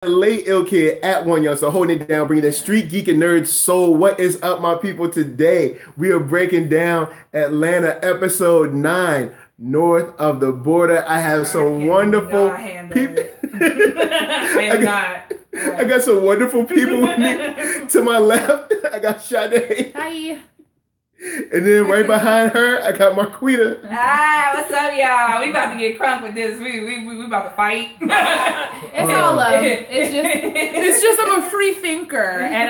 late ill kid at OneYoungsta, holding it down, bringing the street geek and nerd soul. What is up, my people? Today we are breaking down Atlanta episode 9, North of the Border. I have some wonderful people. I got some wonderful people with me. To my left, I got Sade. Hi. And then right behind her, I got Marqueeda. What's up, y'all? We about to get crunk with this. We about to fight. It's all love. It's just I'm a free thinker, and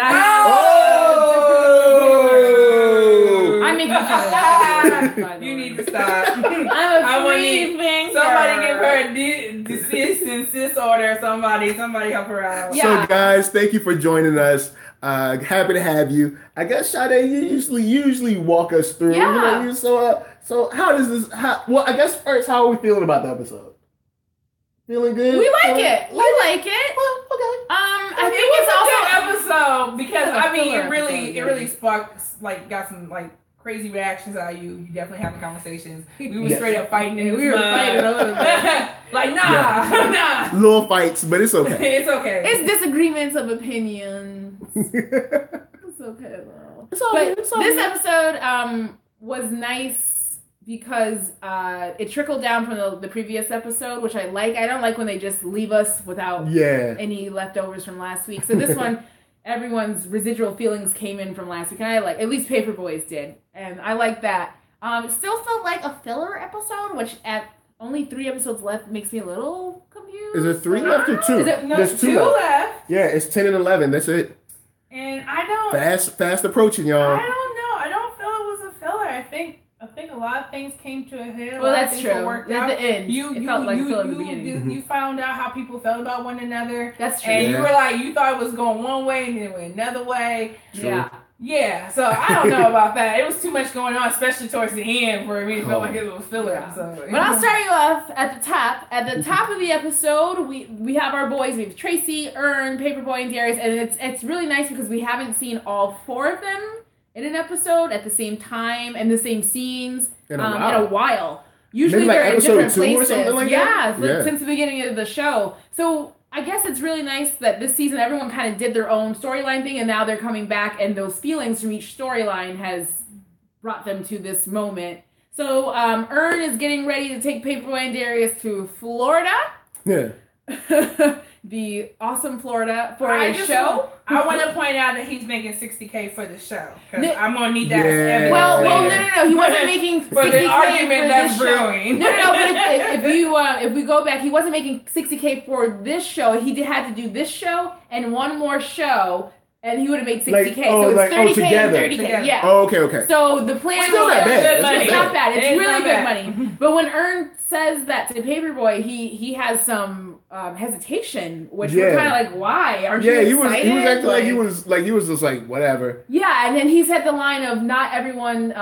I'm making fun of that. You need to stop. I'm a free thinker. Somebody give her a desist and sis order. Somebody help her out. Yeah. So guys, thank you for joining us. Happy to have you. I guess Sade, you usually walk us through. Yeah. You know, so how does this? Well, I guess first, how are we feeling about the episode? Feeling good? We like it. Well, okay. I think it's also episode because it really sparks got some crazy reactions out of you. You definitely having conversations. We were straight up fighting. We were fighting a little bit. Nah. Little fights, but it's okay. It's okay. It's disagreements of opinions. It's okay though. This episode was nice because it trickled down from the previous episode, which I like. I don't like when they just leave us without any leftovers from last week. So this one, everyone's residual feelings came in from last week, and I like, at least Paper Boi's did, and I like that. It still felt like a filler episode, which at only 3 episodes left makes me a little confused. Is there 3 left or 2? There's 2 left. Yeah, it's 10 and 11. That's it. And I don't fast approaching, y'all. I don't know. I don't feel it was a filler. I think a lot of things came to a head. Well, that's true. At the end, it felt like a filler at the beginning. You found out how people felt about one another. That's true. And you were like, you thought it was going one way and then it went another way. True. Yeah. So I don't know about that. It was too much going on, especially towards the end, for me to feel like it was filler episode. But I'll start you off at the top. At the top of the episode, we have our boys. We have Tracy, Ern, Paper Boi, and Darius, and it's really nice because we haven't seen all 4 of them in an episode at the same time and the same scenes in a while. Usually maybe they're in different episode 2 places. Or something like that? Since the beginning of the show. So I guess it's really nice that this season everyone kind of did their own storyline thing, and now they're coming back, and those feelings from each storyline has brought them to this moment. So Ern is getting ready to take Paper Boi and Darius to Florida. Yeah. The awesome Florida for a show. I want to point out that he's making $60K for the show. Because I'm going to need that as evidence. Well, no. He wasn't making $60K for the argument that's brewing. No. But if we go back, he wasn't making $60K for this show. He had to do this show and one more show. And he would have made $60K. So it's $30K and $30K. Yeah. Oh, okay. So the plan was not bad. It's not bad. It's really good money. But when Ern says that to Paper Boi, he has some hesitation, which we're kind of like, why? Aren't you excited? He was acting like he was just like whatever. Yeah, and then he said the line of not everyone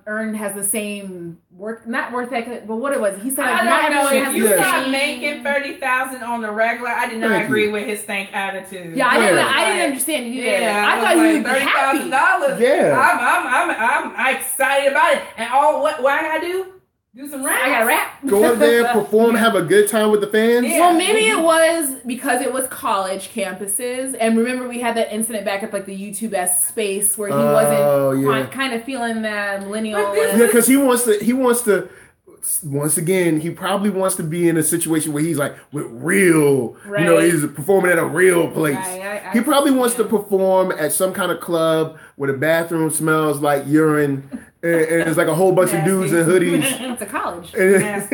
Ern has the same work ethic, but what it was. He said not everyone has the same. If you start making $30,000 on the regular, I did not agree with his stank attitude. Yeah, I didn't understand it either. Yeah, I thought he would be happy. $30,000. Yeah, I'm excited about it. And what I gotta do? Do some rap. I gotta rap. Go up there, perform, have a good time with the fans. Yeah. Well, maybe it was because it was college campuses, and remember we had that incident back at the YouTube-esque space where he wasn't kind of feeling that millennial. Yeah, because he wants to. Once again, he probably wants to be in a situation where he's like with real, he's performing at a real place. He probably wants to perform at some kind of club where the bathroom smells like urine and there's like a whole bunch of dudes in hoodies. It's a college. That's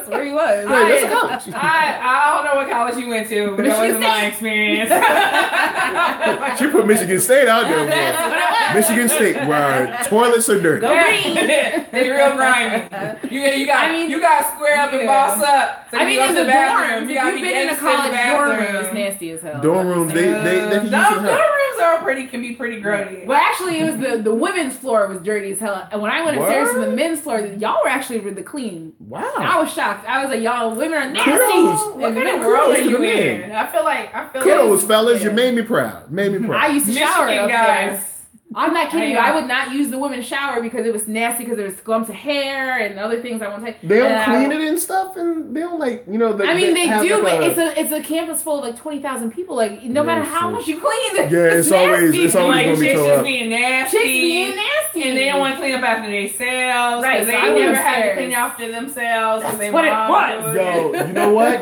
where he was. That's a college. I don't know what college you went to, but that wasn't my experience. She put Michigan State out there, bro. Michigan State, where toilets are dirty. They real grimy. You got to square up and boss up. So in the dorms, you've been in a college dorm room, it's nasty as hell. Dorm rooms, they dorm rooms can be pretty grody. Well, actually, it was the women's floor was dirty as hell. And when I went upstairs to the men's floor, y'all were actually really clean. Wow. I was shocked. I was like, y'all women are nasty. What kind of world are you in? I feel like kudos, fellas. You made me proud. I used to shower Michigan up guys. I'm not kidding you. I would not use the women's shower because it was nasty because there was clumps of hair and other things I won't take. They don't clean it and stuff, and they don't like, you know. I mean, they do, but it's a campus full of like 20,000 people. Like, no matter how much you clean it, it's always like, gonna be chicks tore just up. being nasty, and they don't want to clean up after themselves. Right, they so never had to clean after themselves. That's what it was. Yo, you know what?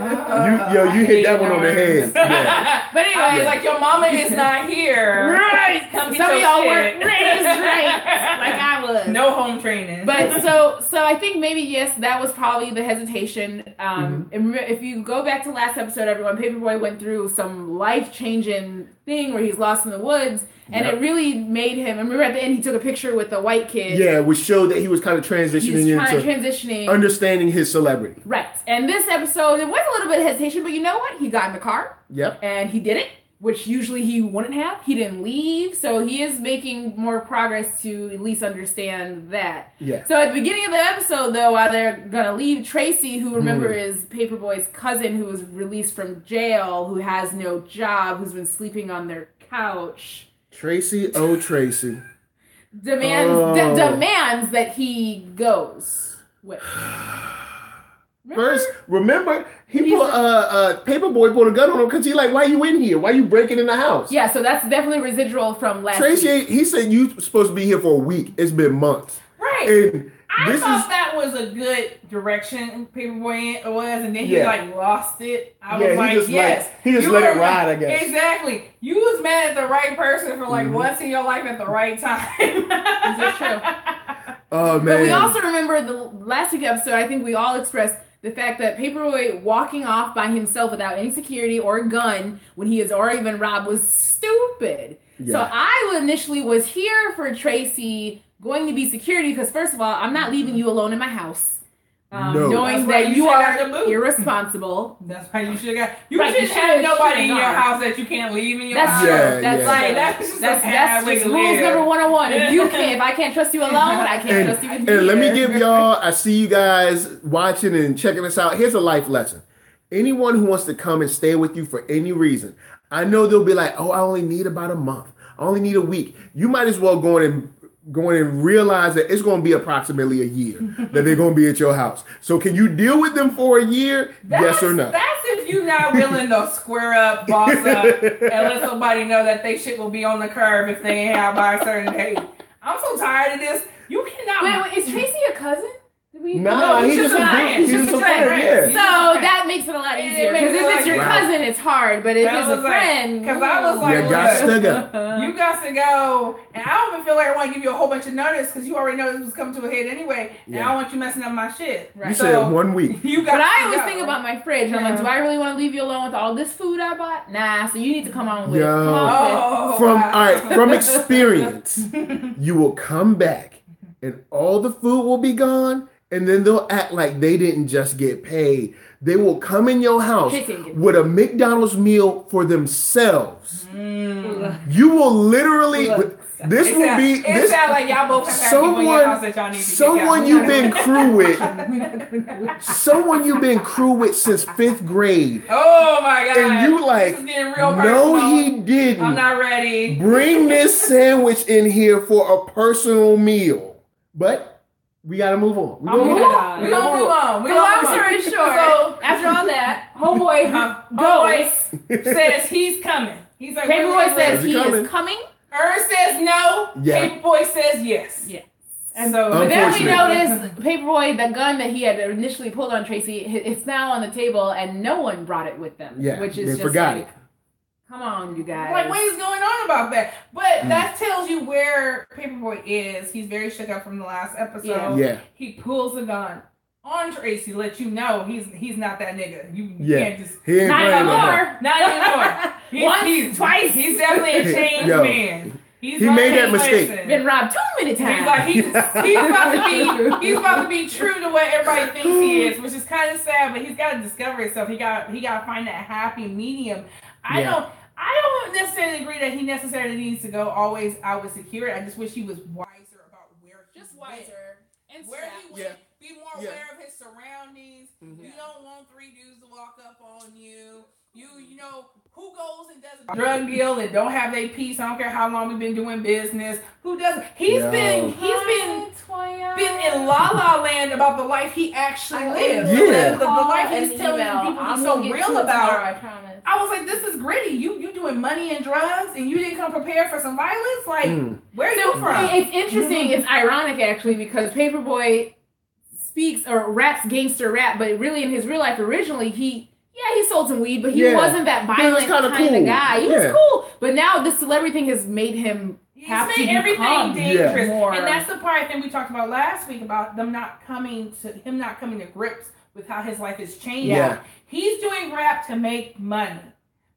You hit that one on the head. Yeah. But anyway, like your mama is not here. Right. Come Some of y'all weren't raised right, like I was. No home training. But so I think maybe yes, that was probably the hesitation. And if you go back to last episode, everyone, Paper Boi went through some life-changing thing where he's lost in the woods, and it really made him. And remember at the end, he took a picture with the white kid. Yeah, which showed that he was kind of transitioning understanding his celebrity. Right. And this episode, there was a little bit of hesitation, but you know what? He got in the car. Yep. And he did it, which usually he wouldn't have. He didn't leave, so he is making more progress to at least understand that. Yeah. So at the beginning of the episode, though, while they're gonna leave, Tracy, who remember is Paper Boi's cousin, who was released from jail, who has no job, who's been sleeping on their couch. Tracy, Tracy. Demands that he goes with. Remember, Paper Boi pulled a gun on him because he like, why you in here? Why you breaking in the house? Yeah, so that's definitely residual from last week. He said you supposed to be here for a week. It's been months. Right. And I thought that was a good direction Paper Boi was, and then he like lost it. I was like, yes. He just let it ride, I guess. Exactly. You was mad at the right person for like once in your life at the right time. Is that true? Oh, man. But we also remember the last week's episode, I think we all expressed the fact that Paper Boi walking off by himself without any security or a gun when he has already been robbed was stupid. Yeah. So I initially was here for Tracy going to be security because, first of all, I'm not leaving you alone in my house. Knowing that you are irresponsible. That's why you should have got. You shouldn't have nobody in your house that you can't leave in your house. That's rules number 101. If I can't trust you alone, I can't trust you with me. And let me give y'all, I see you guys watching and checking us out. Here's a life lesson. Anyone who wants to come and stay with you for any reason, I know they'll be like, oh, I only need about a month. I only need a week. You might as well go in and realize that it's going to be approximately a year that they're going to be at your house. So can you deal with them for a year? Yes or no? That's if you're not willing to square up, boss up, and let somebody know that they shit will be on the curb if they ain't have by a certain date. I'm so tired of this. You cannot. Wait, is Tracy your cousin? No, he's just a friend. Yeah. So that makes it a lot easier. Because if it's your cousin, it's hard. But if it's a friend, because I was like, you got to go. And I don't even feel like I want to give you a whole bunch of notice because you already know this was coming to a head anyway. And I don't want you messing up my shit. Right. You said 1 week. But I always think about my fridge. I'm like, do I really want to leave you alone with all this food I bought? Nah. So you need to come on with it. From experience, you will come back and all the food will be gone. And then they'll act like they didn't just get paid. They will come in your house with a McDonald's meal for themselves. You will literally... This will be... It sounds like y'all both have people in your house that y'all need to someone you've been crew with. Someone you've been crew with since 5th grade. Oh my God. And you like, no he didn't. I'm not ready. Bring this sandwich in here for a personal meal. But... we gotta move on. We're gonna move on. Long story short, so after all that, homeboy says he's coming. He's like, Paper Boi says he is coming. Says no. Yeah. Paper Boi says yes. Yeah. And so, but then we notice Paper Boi, the gun that he had initially pulled on Tracy, it's now on the table, and no one brought it with them. Yeah, which is just like, come on, you guys. Like, what is going on about that? But that tells you where Paper Boi is. He's very shook up from the last episode. Yeah. He pulls a gun on Tracy, let you know he's not that nigga. You can't just... Not anymore. Not anymore. Once, twice. He's definitely a changed man. He made that mistake. Been robbed too many times. He's like he's about to be true to what everybody thinks he is, which is kind of sad. But he's got to discover himself. He got to find that happy medium. I don't necessarily agree that he necessarily needs to go always out with security. I just wish he was wiser about where he went. And where he went. Be more aware of his surroundings. You don't want 3 dudes to walk up on you. You know, Who goes and does a drug deal and don't have their peace? I don't care how long we've been doing business. Who doesn't? He's been in La La Land about the life he actually lives. Yeah. The life he's telling people he's so real about. I promise. I was like, this is gritty. You doing money and drugs and you didn't come prepared for some violence? Like, where are you from? It's interesting. It's ironic, actually, because Paper Boi speaks or raps gangster rap, but really in his real life originally, he sold some weed, but he wasn't that violent kind of guy. He was cool. But now this celebrity thing has made him have to everything dangerous. More. And that's the part I think we talked about last week about him not coming to grips with how his life is changing. Yeah. He's doing rap to make money.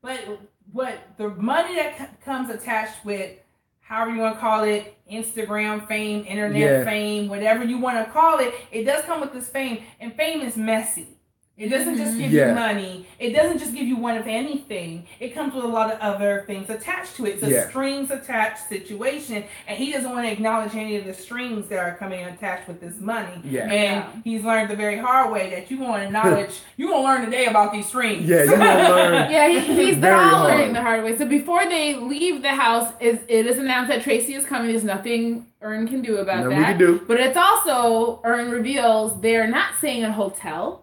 But what the money that comes attached with, however you want to call it, Instagram fame, internet fame, whatever you want to call it, it does come with this fame. And fame is messy. It doesn't just give you money. It doesn't just give you one of anything. It comes with a lot of other things attached to it. It's a strings attached situation, and he doesn't want to acknowledge any of the strings that are coming attached with this money. Yeah. And he's learned the very hard way that you want to acknowledge, you're going to learn today about these strings. Yeah, you're going to learn. They're all learning the hard way. So before they leave the house, it is announced that Tracy is coming. There's nothing Earn can do about that. We can do. But it's also, Earn reveals they're not staying in a hotel.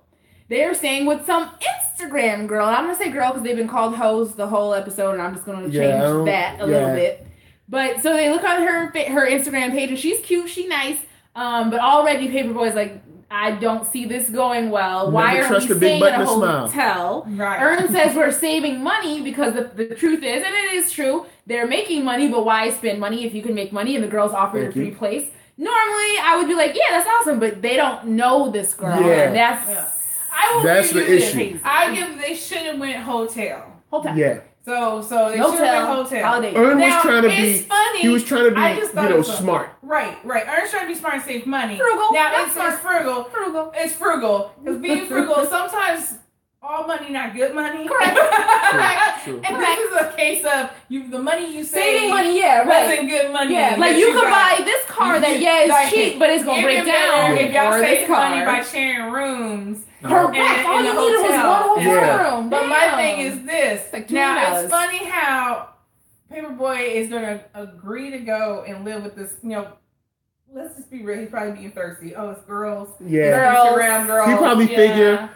They're staying with some Instagram girl. And I'm going to say girl because they've been called hoes the whole episode, and I'm just going to change that a little bit. But so they look on her Instagram page, and she's cute, she's nice. But already Paper Boi's like, I don't see this going well. Why are we staying in a hotel? Right. Earn says we're saving money because the truth is, and it is true, they're making money, but why spend money if you can make money? And the girls offered a free place. Normally, I would be like, yeah, that's awesome, but they don't know this girl. Yeah. And that's the issue. I give they should have went hotel. Yeah. So they should have went hotel. Holiday. Earn was trying to be funny. He was trying to be smart. Right. Earn's trying to be smart and save money. Frugal. Now it's frugal. It's frugal. Because being frugal sometimes all money not good money. Correct. True. And this is a case of the money you saving money, wasn't good money. Yeah, like you could buy this car that is cheap, but it's gonna break down. If y'all save money by sharing rooms. Correct. All you needed was one whole room. But my thing is this. Now it's funny how Paper Boi is gonna agree to go and live with this, let's just be real. He's probably being thirsty. Oh, it's girls. Yeah. Instagram girls. He probably figured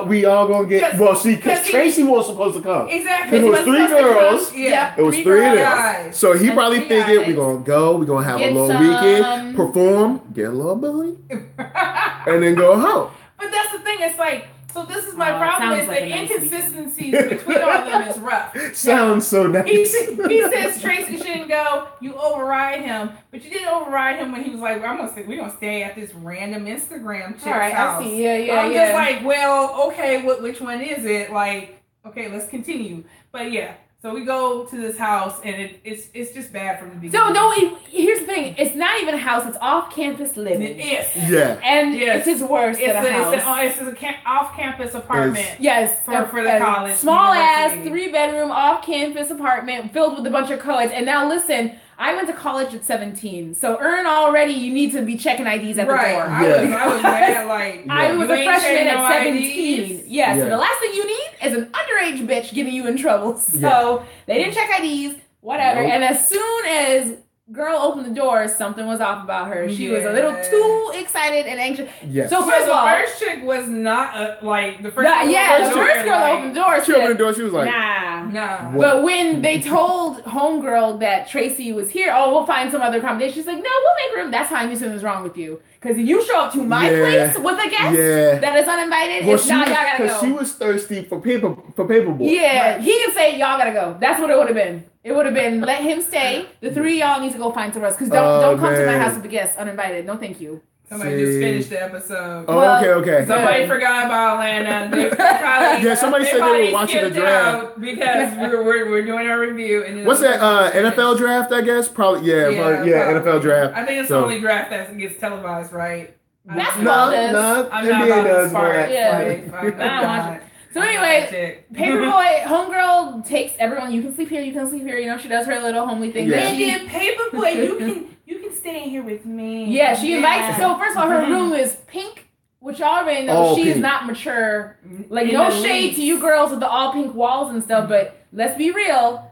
we all gonna get. Well, see, because Tracy was supposed to come. Exactly. It was 3 girls. Yeah. It was 3 of them. So he probably figured we're gonna go. We're gonna have a little weekend, perform, get a little booty, and then go home. But that's the thing. It's like. So this is my problem is the inconsistencies between all of them is rough. Sounds so nice. He says Tracy shouldn't go. You override him, but you didn't override him when he was like, we're gonna stay at this random Instagram chick's house. I see. Yeah. I'm just like, well, okay, which one is it? Like, okay, let's continue. But yeah. So we go to this house, and it's just bad from the beginning. So here's the thing: it's not even a house; it's off-campus living. It is. Yeah. And it's just worse than a house. It's an off-campus apartment. Yes, for the college. Small-ass 3-bedroom off-campus apartment filled with a bunch of co-eds. And now listen, I went to college at 17, so Earn already. You need to be checking IDs at the door. I was mad. Like I was a freshman at 17. IDs. Yeah, so the last thing you need is an underage bitch getting you in trouble. So they didn't check IDs, whatever. Nope. And as soon as girl opened the door, something was off about her. She was a little too excited and anxious. Yes. So first of all, the first chick was not like the first. The first girl opened the door. She opened the door. She was like, nah. But when they told homegirl that Tracy was here, we'll find some other accommodation. She's like, no, we'll make room. That's how I knew something was wrong with you. Because if you show up to my place with a guest that is uninvited, y'all gotta go. Because she was thirsty for Paper Boi. Yeah, he can say y'all gotta go. That's what it would have been. It would have been let him stay. The 3 of y'all need to go find somewhere else. Because don't come to my house with a guest uninvited. No, thank you. Somebody just finished the episode. Okay. Somebody forgot about Atlanta. Somebody said they were watching the draft because we're doing our review. And what's that? NFL draft, I guess. Probably. Yeah. NFL draft. I think it's the only draft that gets televised, right? Basketball does. I'm not about does. Yeah. So anyway, Paper Boi, homegirl takes everyone. You can sleep here. She does her little homely thing. Yeah. And then Paper Boi, you can stay in here with me. Yeah, she invites. So first of all, her room is pink Which y'all already know she is not mature. Like, no shade to you girls with the all pink walls and stuff, but let's be real.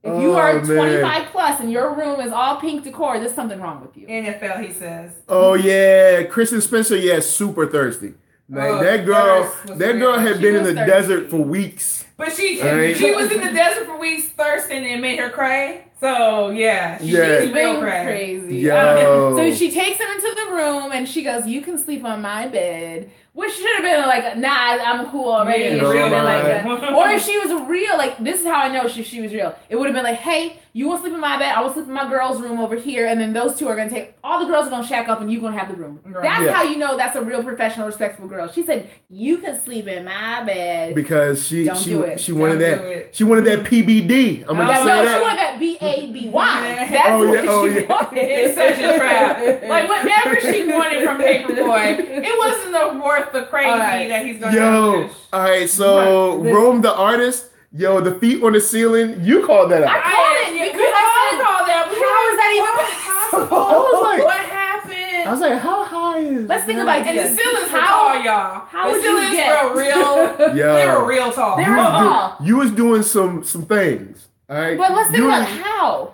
If you are 25 plus and your room is all pink decor, there's something wrong with you. NFL, he says. Oh yeah, Kristen Spencer, super thirsty. Like that girl had been in the desert for weeks. But she was in the desert for weeks thirsting and it made her cry. So she's real crazy. So she takes him into the room and she goes, "You can sleep on my bed." Which should have been like, "Nah, I'm cool already." It should have been like, or if she was real, like, this is how I know she was real. It would have been like, "Hey, you want to sleep in my bed? I will sleep in my girl's room over here, and then those two are gonna take all the girls are gonna shack up, and you gonna have the room." Right. That's how you know that's a real professional, respectful girl. She said, "You can sleep in my bed," because she wanted that. She wanted that PBD. I'm gonna say that. She wanted that BABY. That's what she wanted. It's such a trap. Like whatever she wanted from Paper Boi, it wasn't worth the crazy that he's going to all right, so Rome the artist, the feet on the ceiling, you called that out. I called it because I called that. How is that even possible? What happened? I was like, how high is Let's think about it. And the ceilings were tall, y'all. How the ceilings were real. They were real tall. They were tall. You was doing some things, all right? But let's think about how.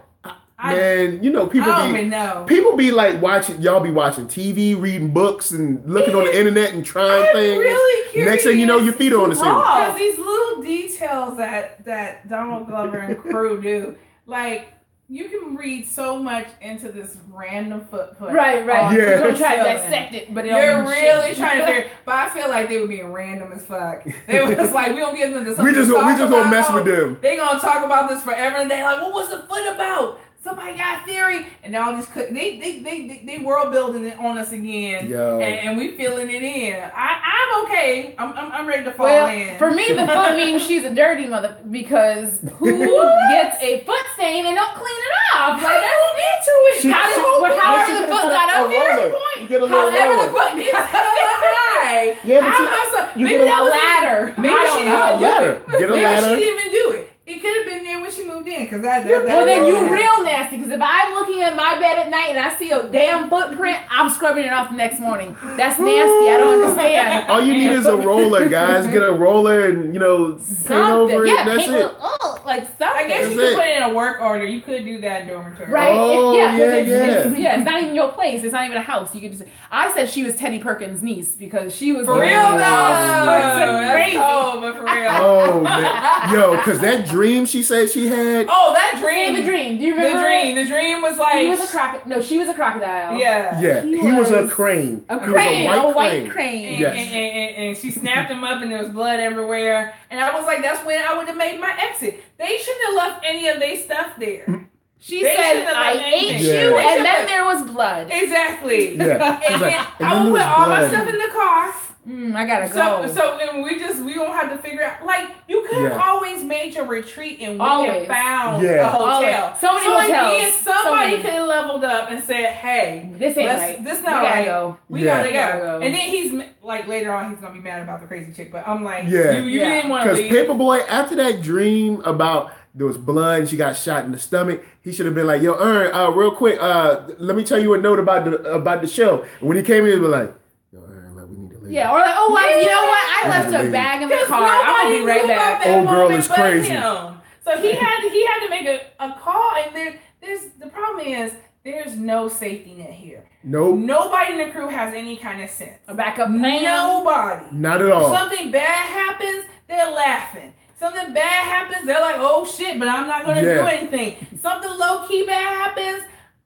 Man, people be like y'all be watching TV, reading books, and looking on the internet and trying things. Really curious. Next thing you know, your feet are on the ceiling. Because these little details that Donald Glover and crew do, like, you can read so much into this random footprint. Right. You're going to try to dissect it, but they're really trying to figure. But I feel like they were being random as fuck. They were just like, we don't get into this. We just gonna mess with them. They gonna talk about this forever, and they're like, what was the foot about? Somebody got a theory, and now they world building it on us again, and we filling it in. I'm okay. I'm ready to fall in. For me, the foot means she's a dirty mother because who gets a foot stain and don't clean it off? Like, that's into it. However the foot got up there, you get a little however the foot gets high. You get a ladder. Maybe she get a ladder. She didn't even do it. It could have been there when she moved in, well, then you real nasty. Because if I'm looking at my bed at night and I see a damn footprint, I'm scrubbing it off the next morning. That's nasty. I don't understand. All you need is a roller, guys. Get a roller and paint over it. That's it. Like something. I guess you could put it in a work order. You could do that in dormitory. Right? Oh, It's not even your place. It's not even a house. You could just. I said she was Teddy Perkins' niece because she was for real though. That's crazy. But for real. Oh man, because that dream she said she had. Oh, that dream. The dream. Do you remember? The dream was like. He was a crocodile. No, she was a crocodile. Yeah. He was a crane. A crane. A white crane. Yes. And she snapped him up, and there was blood everywhere. And I was like, that's when I would have made my exit. They shouldn't have left any of their stuff there. She said, "I ate you," and then there was blood. Exactly. Yeah. And I would put all my stuff in the car. I gotta go. So and we don't have to figure out. Like, you could have always made your retreat and we have found a hotel. So many hotels. Somebody could have leveled up and said, "Hey, this ain't right. This not right. We gotta go." And then he's like, later on, he's gonna be mad about the crazy chick. But I'm like, you didn't want to leave. Because Paper Boi, after that dream about there was blood and she got shot in the stomach, he should have been like, "Yo, Ern, real quick, let me tell you a note about the show." And when he came in, he was like, yeah, or like, you know what? I left a bag in the car. I'm gonna be right back. Old girl is crazy. So he had to make a call, and the problem is there's no safety net here. Nope. Nobody in the crew has any kind of sense. A backup plan. Nobody. Not at all. If something bad happens, they're laughing. Something bad happens, they're like, "Oh shit!" But I'm not gonna do anything. Something low key bad happens.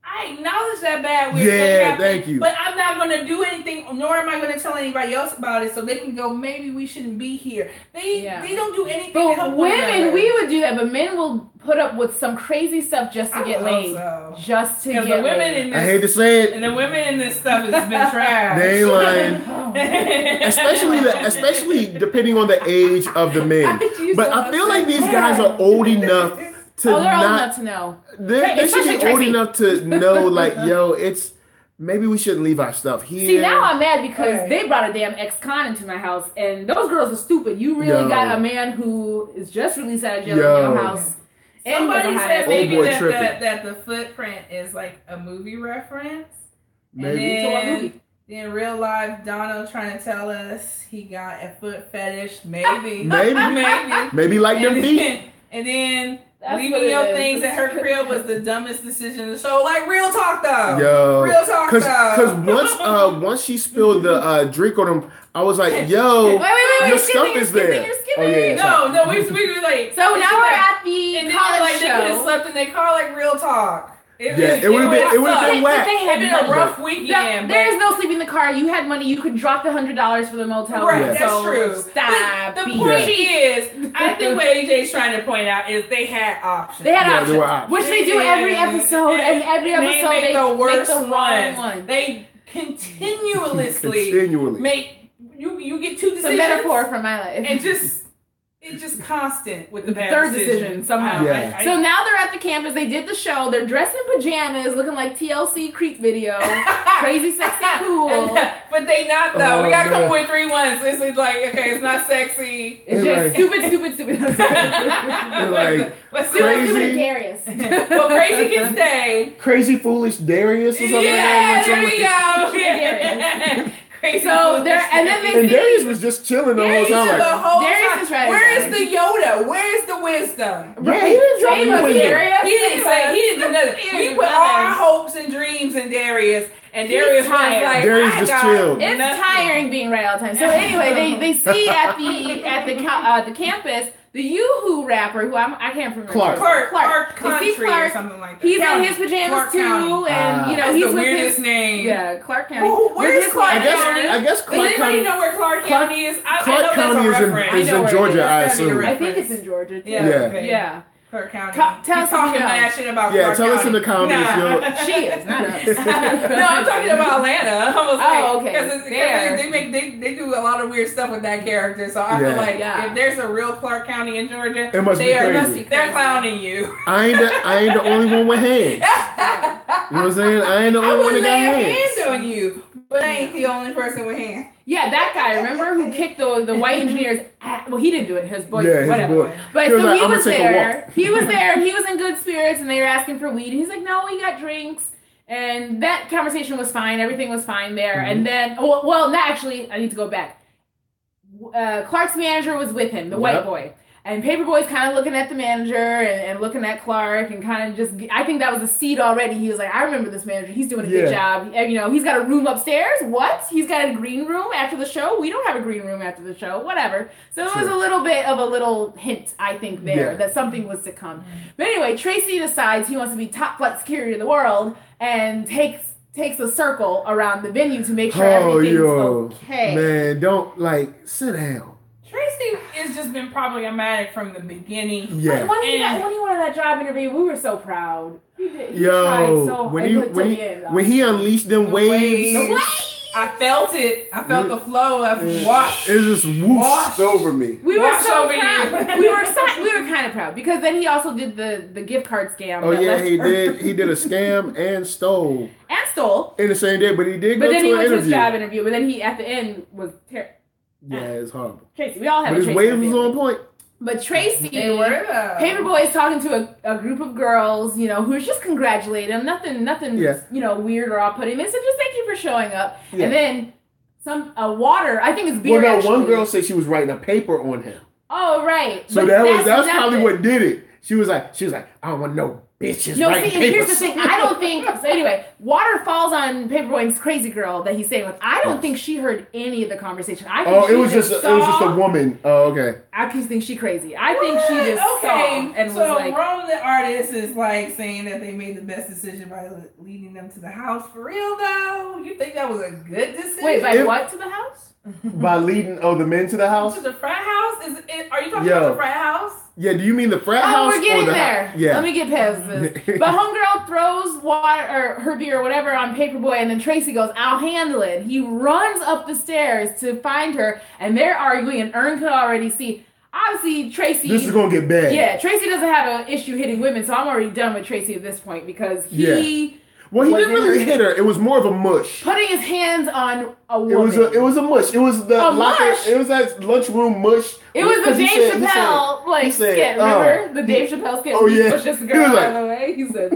I acknowledge that bad weird thing happened, thank you. But I'm not going to do anything, nor am I going to tell anybody else about it, so they can go, maybe we shouldn't be here. They don't do anything to help women, we would do that, but men will put up with some crazy stuff just to get laid. So. Just to get the women laid. In this, I hate to say it. And the women in this stuff has been trash. They ain't lying. especially depending on the age of the men. But I feel like these guys are old enough to they're old enough to know. They should be old enough to know, like, yo, it's maybe we shouldn't leave our stuff here. See, now I'm mad because they brought a damn ex-con into my house, and those girls are stupid. You really got a man who is just released out of jail in your house. Somebody said maybe that the footprint is like a movie reference. Maybe. And to what movie? In real life, Donald trying to tell us he got a foot fetish. Maybe. Maybe like them feet. And then leaving your things at her crib was the dumbest decision in the show. Like, real talk though. Yo. Real talk though. Because once she spilled the drink on him, I was like, yo, wait, your stuff is there. You're skipping. No, we were like. So now we're at the and college then, they could have slept in their car like real talk. It would have been whack. It had been a rough weekend. There is no sleeping in the car. You had money. You could drop the $100 for the motel room. Right, that's true. Stop. The point is, I think what AJ's trying to point out is they had options. They had options, which they do every episode. And every episode they make the worst one. They continuously make you get two decisions. It's a metaphor for my life. And it's just constant with the bad third decision somehow. Yeah. So now they're at the campus. They did the show. They're dressed in pajamas, looking like TLC Creep video. Crazy, sexy, cool. But they not though. We gotta come with 3 1s. This is like, okay, it's not sexy. It's just stupid. Like stupid Darius. Well, crazy can stay. Crazy, foolish Darius or something. Yeah, there we go. So and Darius was just chilling the whole time. Darius is right. Where is the Yoda? Where is the wisdom? Yeah, he didn't drop He didn't do nothing. We put all our hopes and dreams in Darius, and Darius was like, Darius just chilled. It's tiring being right all the time. So anyway, they see at the campus the Yoo-Hoo rapper, who I can't remember. Clark Country or something like that. He's in his pajamas Clark too, County. and he's with the weirdest his name. Yeah, Clark County. Where is Clark County? I guess Clark Does County. anybody know where Clark County is? Clark County is in Georgia, I assume. I think it's in Georgia too. Yeah. Clark County. Tell us talking mad shit about Clark County. Tell us in the comments. She is, not us. No, I'm talking about Atlanta. I was like, okay. Because they do a lot of weird stuff with that character. So I feel like if there's a real Clark County in Georgia, it must be crazy. They're clowning you. I ain't the only one with hands. You know what I'm saying? I ain't the only one that got hands. On you, but I ain't the only person with hands. Yeah, that guy, remember, who kicked the white engineers? Well, he didn't do it. His boy, whatever. Boy. But so he was there. He was there. He was in good spirits, and they were asking for weed. And he's like, "No, we got drinks." And that conversation was fine. Everything was fine there. Mm-hmm. And then, actually, I need to go back. Clark's manager was with him, the white boy. And Paper Boi's kind of looking at the manager and looking at Clark and kind of just, I think that was a seed already. He was like, I remember this manager. He's doing a good job. And, he's got a room upstairs. What? He's got a green room after the show? We don't have a green room after the show. Whatever. So it was a little bit of a little hint, I think, there that something was to come. But anyway, Tracy decides he wants to be top flight security in the world and takes a circle around the venue to make sure everything's okay. Man, sit down. Tracy has just been problematic from the beginning. Yeah. When he wanted that job interview, we were so proud. He tried so hard. When he unleashed them waves. I felt it. I felt the flow of wash. It just whooshed over me. We were so proud. We were kind of proud because then he also did the gift card scam. Oh yeah, he did. He did a scam and stole. In the same day, but he did. But then he went to his job interview. But then he at the end was terrible. Yeah, it's horrible. Tracy, we all have. But his wave was on point. But Tracy, Paper Boi is talking to a group of girls, who's just congratulating him. Nothing, weird or off-putting. They said, just thank you for showing up. Yeah. And then water, I think it's beer. Well, no, one girl said she was writing a paper on him. Oh, right. So that's probably what did it. She was like, I don't want no bitches. No, see, here's the thing. I don't think. So anyway, water falls on Paper Boi's crazy girl that he's saying with. I don't think she heard any of the conversation. I think it was just a woman. Oh, okay. I just think she crazy. I think she just saw and was like. So Robbin the artist is saying that they made the best decision by leading them to the house. For real though, you think that was a good decision? Wait, by what to the house? By leading the men to the house? To the frat house? Are you talking about the frat house? Yeah, do you mean the frat house? We're getting there. Yeah. Let me get past this. But homegirl throws water or her beer or whatever on Paper Boi, and then Tracy goes, I'll handle it. He runs up the stairs to find her, and they're arguing, and Ern could already see. Obviously, Tracy... This is going to get bad. Yeah, Tracy doesn't have an issue hitting women, so I'm already done with Tracy at this point, because he... Well, he didn't really hit her. It was more of a mush. Putting his hands on a woman. It was a mush. It was the locker. It was that lunchroom mush. It was the Dave Chappelle skit. Remember the Dave Chappelle skit? Oh yeah. He pushes the girl out of the way. He said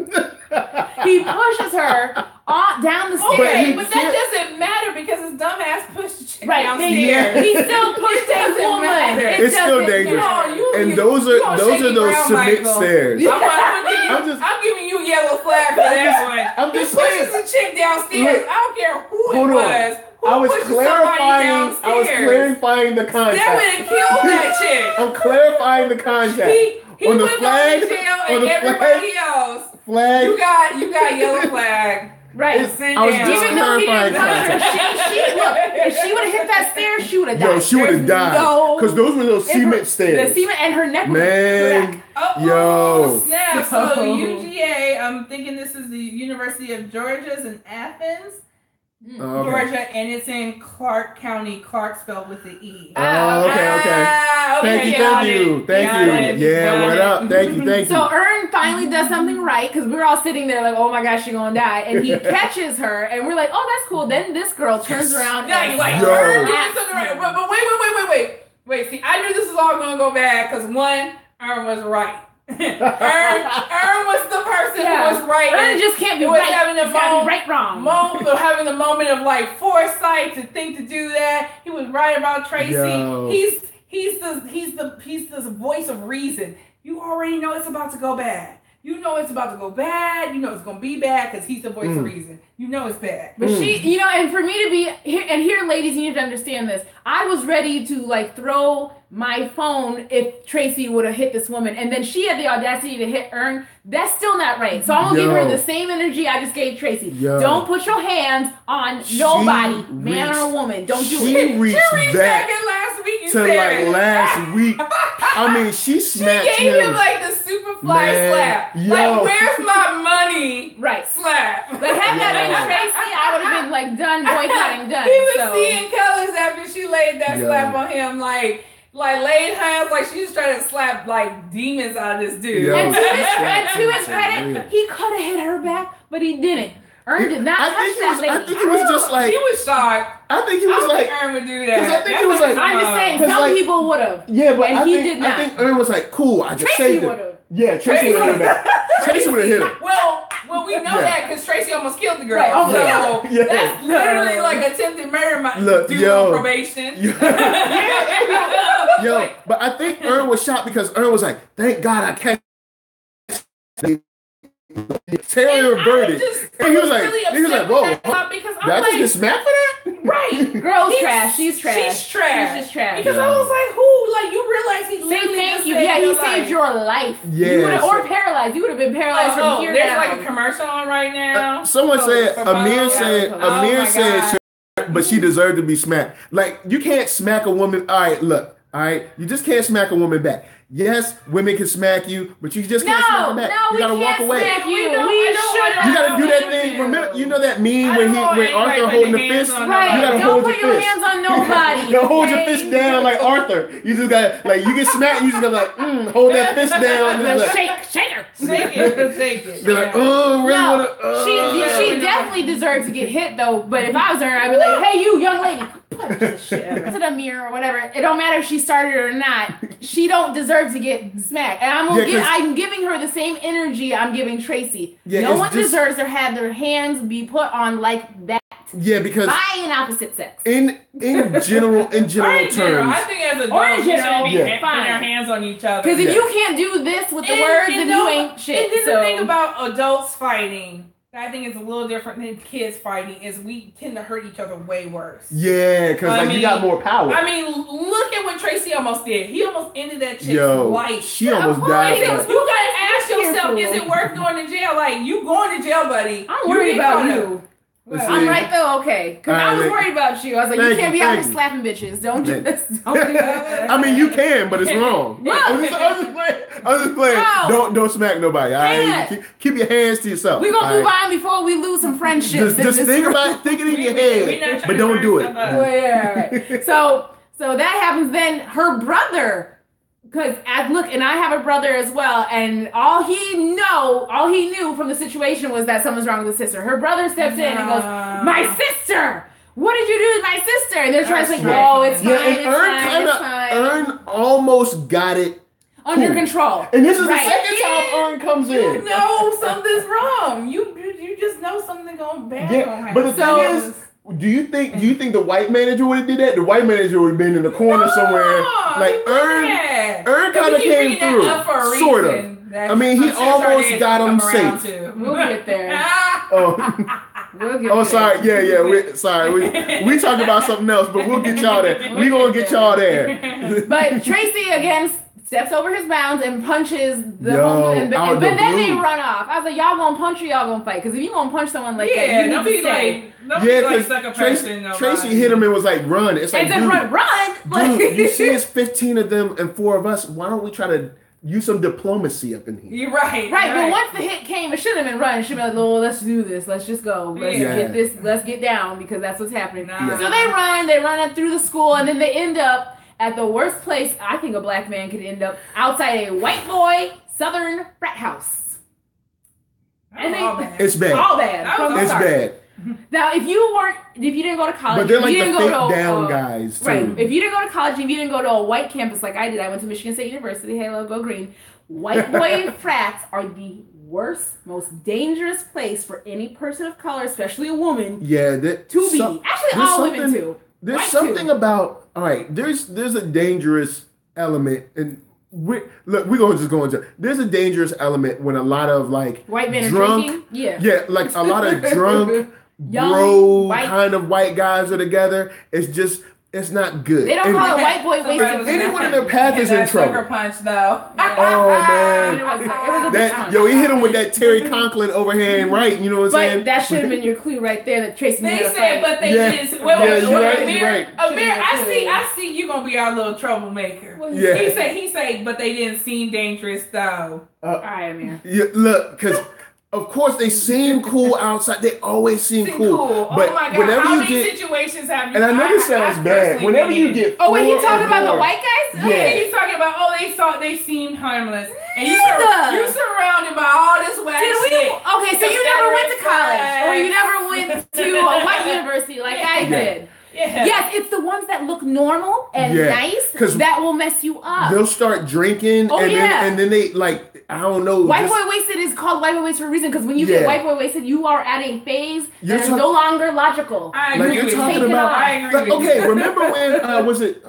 he pushes her down the stairs. But that doesn't matter because his dumbass pushed the chick downstairs. He still pushed that woman. It's still dangerous. And those are those cement stairs. I'm giving you a yellow flag for that one. I'm just saying. Pushes a chick downstairs. I don't care who it was. I was clarifying the contact. That would have killed that chick. I'm clarifying the contact. He on the flag, and everybody else. Flag. You got yellow flag. Right. I was just clarifying contact. If she would have hit that stair, she would have died. Yo, she would have died. Because those were those cement stairs. The cement and her neck was cracked. Oh, snap. So UGA, I'm thinking this is the University of Georgia's in Athens. Georgia, and it's in Clark County. Clark spelled with the E. Okay. Thank you. Yeah, what up? Thank you. So Ern finally does something right because we're all sitting there like, oh my gosh, she's gonna die, and he catches her, and we're like, oh, that's cool. Then this girl turns around and like, Ern doing something right. But wait. See, I knew this was all gonna go bad because one, Ern was right. Ern was the person who was right. Ern just can't be right. Having the having the moment of like foresight to think to do that. He was right about Tracy. He's the voice of reason. You already know it's about to go bad. You know it's about to go bad. You know it's going to be bad because he's the voice of reason. You know it's bad. But she, and for me to be, and here, ladies, you need to understand this. I was ready to, like, throw my phone if Tracy would have hit this woman. And then she had the audacity to hit Ern. That's still not right. So I'm going to give her the same energy I just gave Tracy. Don't put your hands on nobody, man or woman. Don't do it. She reached back last week to, like, last week. I mean, she snatched She gave him, like, the Superfly slap. Like, where's my money? Right. Slap. But had that been Tracy, I would have been, like, done, boycotting, done. He was seeing colors after she laid that slap on him, like laid hands, like she was trying to slap like demons out of this dude. And to his credit, he could have hit her back, but he didn't. Ern did not touch that lady. I think he was just like... He was shocked. I think he was like... Ern would do that. I think he was like... I'm just saying, some people would have. Yeah, but he did not. I think Ern was like, cool, I just saved him. Yeah, Tracy would have hit him. Tracy would have hit him. Well, we know that because Tracy almost killed the girl. Right. So that's literally like attempted murder. On probation. But I think Ern was shocked because Ern was like, thank God I catch Taylor verdict. And he was like, whoa, did I just get smacked for that? Right. Girl's trash. She's trash. She's trash. She's just trash. Because I was like, who? Like, you realize he literally thank you. Yeah, he saved your life. Yeah. Or paralyzed. You would have been paralyzed from here there's down. Like a commercial on right now. Someone said, Amir said, but she deserved to be smacked. Like, you can't smack a woman. All right, look. All right, you just can't smack a woman back. Yes, women can smack you, but you just can't smack them back. You gotta walk away. You gotta do that thing. Remember, you know that meme when Arthur holding the fist. Right. You gotta Don't hold put your hands on nobody. You hold your fist down like Arthur. You just gotta you get smacked. You just gotta hold that fist down. Shake her. Shake it. They're like, oh, really wanna? She definitely deserves to get hit though. But if I was her, I'd be like, hey, you young lady. Punch this shit to the mirror or whatever. It don't matter if she started it or not. She don't deserve to get smacked. And I'm giving her the same energy I'm giving Tracy. No one deserves to have their hands be put on like that. Yeah, because by an opposite sex. In general terms. I think as adults, we shouldn't be putting our hands on each other. Because if you can't do this with the words, then you ain't shit. And then the thing about adults fighting, I think it's a little different than kids fighting, is we tend to hurt each other way worse. Yeah, because you got more power. I mean, look at what Tracy almost did. He almost ended that chick's life. She almost died. You gotta ask yourself, is it worth going to jail? Like, you going to jail, buddy. I'm worried about you. I'm right though, okay. Because I was worried about you. I was like, you can't be out here slapping bitches. Don't do this. Don't do that. I mean, you can, but it's wrong. I'm just playing. Don't smack nobody. All right? Keep your hands to yourself. We're going to move on before we lose some friendships. Just think it in your head, but don't do it. Well, yeah, right. So that happens then. Her brother, because and I have a brother as well, and all he knew from the situation was that something's wrong with his sister. Her brother steps in and goes, "My sister! What did you do to my sister?" And they're trying to say, "Oh, it's fine, it's fine." Ern almost got it under control. And this is the second time Earn comes in. You know something's wrong. You just know something going bad. Yeah, but the thing is, do you think the white manager would have did that? The white manager would have been in the corner somewhere. Like Earn kind of came through, sort of. I mean, he almost got him safe. We'll get there. Sorry. Yeah. We talking about something else, but we'll get y'all there. We gonna get y'all there. But Tracy again steps over his bounds and punches the homie, but then they run off. I was like, y'all gonna punch or y'all gonna fight? Because if you gonna punch someone like that, you need to say. Tracy hit him and was like, run. It's like, run. Dude, you see it's 15 of them and 4 of us. Why don't we try to use some diplomacy up in here? You're right. But once the hit came, it shouldn't have been running. It should have been like, oh, let's do this. Let's just go. Let's get down because that's what's happening. So they run up through the school, and then they end up at the worst place I think a black man could end up, outside a white boy Southern frat house. And it's bad. All bad. It's bad. Now, if you didn't go to college, but they're like you the didn't go to down guys too. Right. If you didn't go to college, if you didn't go to a white campus like I did, I went to Michigan State University. Hello, go green. White boy frats are the worst, most dangerous place for any person of color, especially a woman. Yeah, to be. Actually, all women too. There's something about there's a dangerous element, and we're gonna just go into. There's a dangerous element when a lot of like white men drunk, are drinking. Like a lot of drunk, young, bro kind of white guys are together. It's not good. They don't call it white boy wasted. Anyone in their path is in trouble. Sucker punch though. Oh man, he hit him with that Terry Conklin overhand right. You know what I'm saying? That should have been your clue right there. That Tracy. They said, but they didn't. You're right. Amir, I see you gonna be our little troublemaker. Yeah. He said, but they didn't seem dangerous though. All right, Amir. Look, because. Of course, they seem cool outside. They always seem cool. But oh my God, whenever how you many get, situations have you? And I know this sounds bad. Whenever you get, when you talking about the white guys, and you talking about they seemed harmless, and you surrounded by all this whack shit. Okay, so you never went to college, or you never went to a white university like I did. Yeah. Yes, it's the ones that look normal and nice that will mess you up. They'll start drinking, and then they like. I don't know. White boy wasted is called white boy wasted for a reason because when you get white boy wasted, you are at a phase that is no longer logical. I agree with you. Okay, remember when was it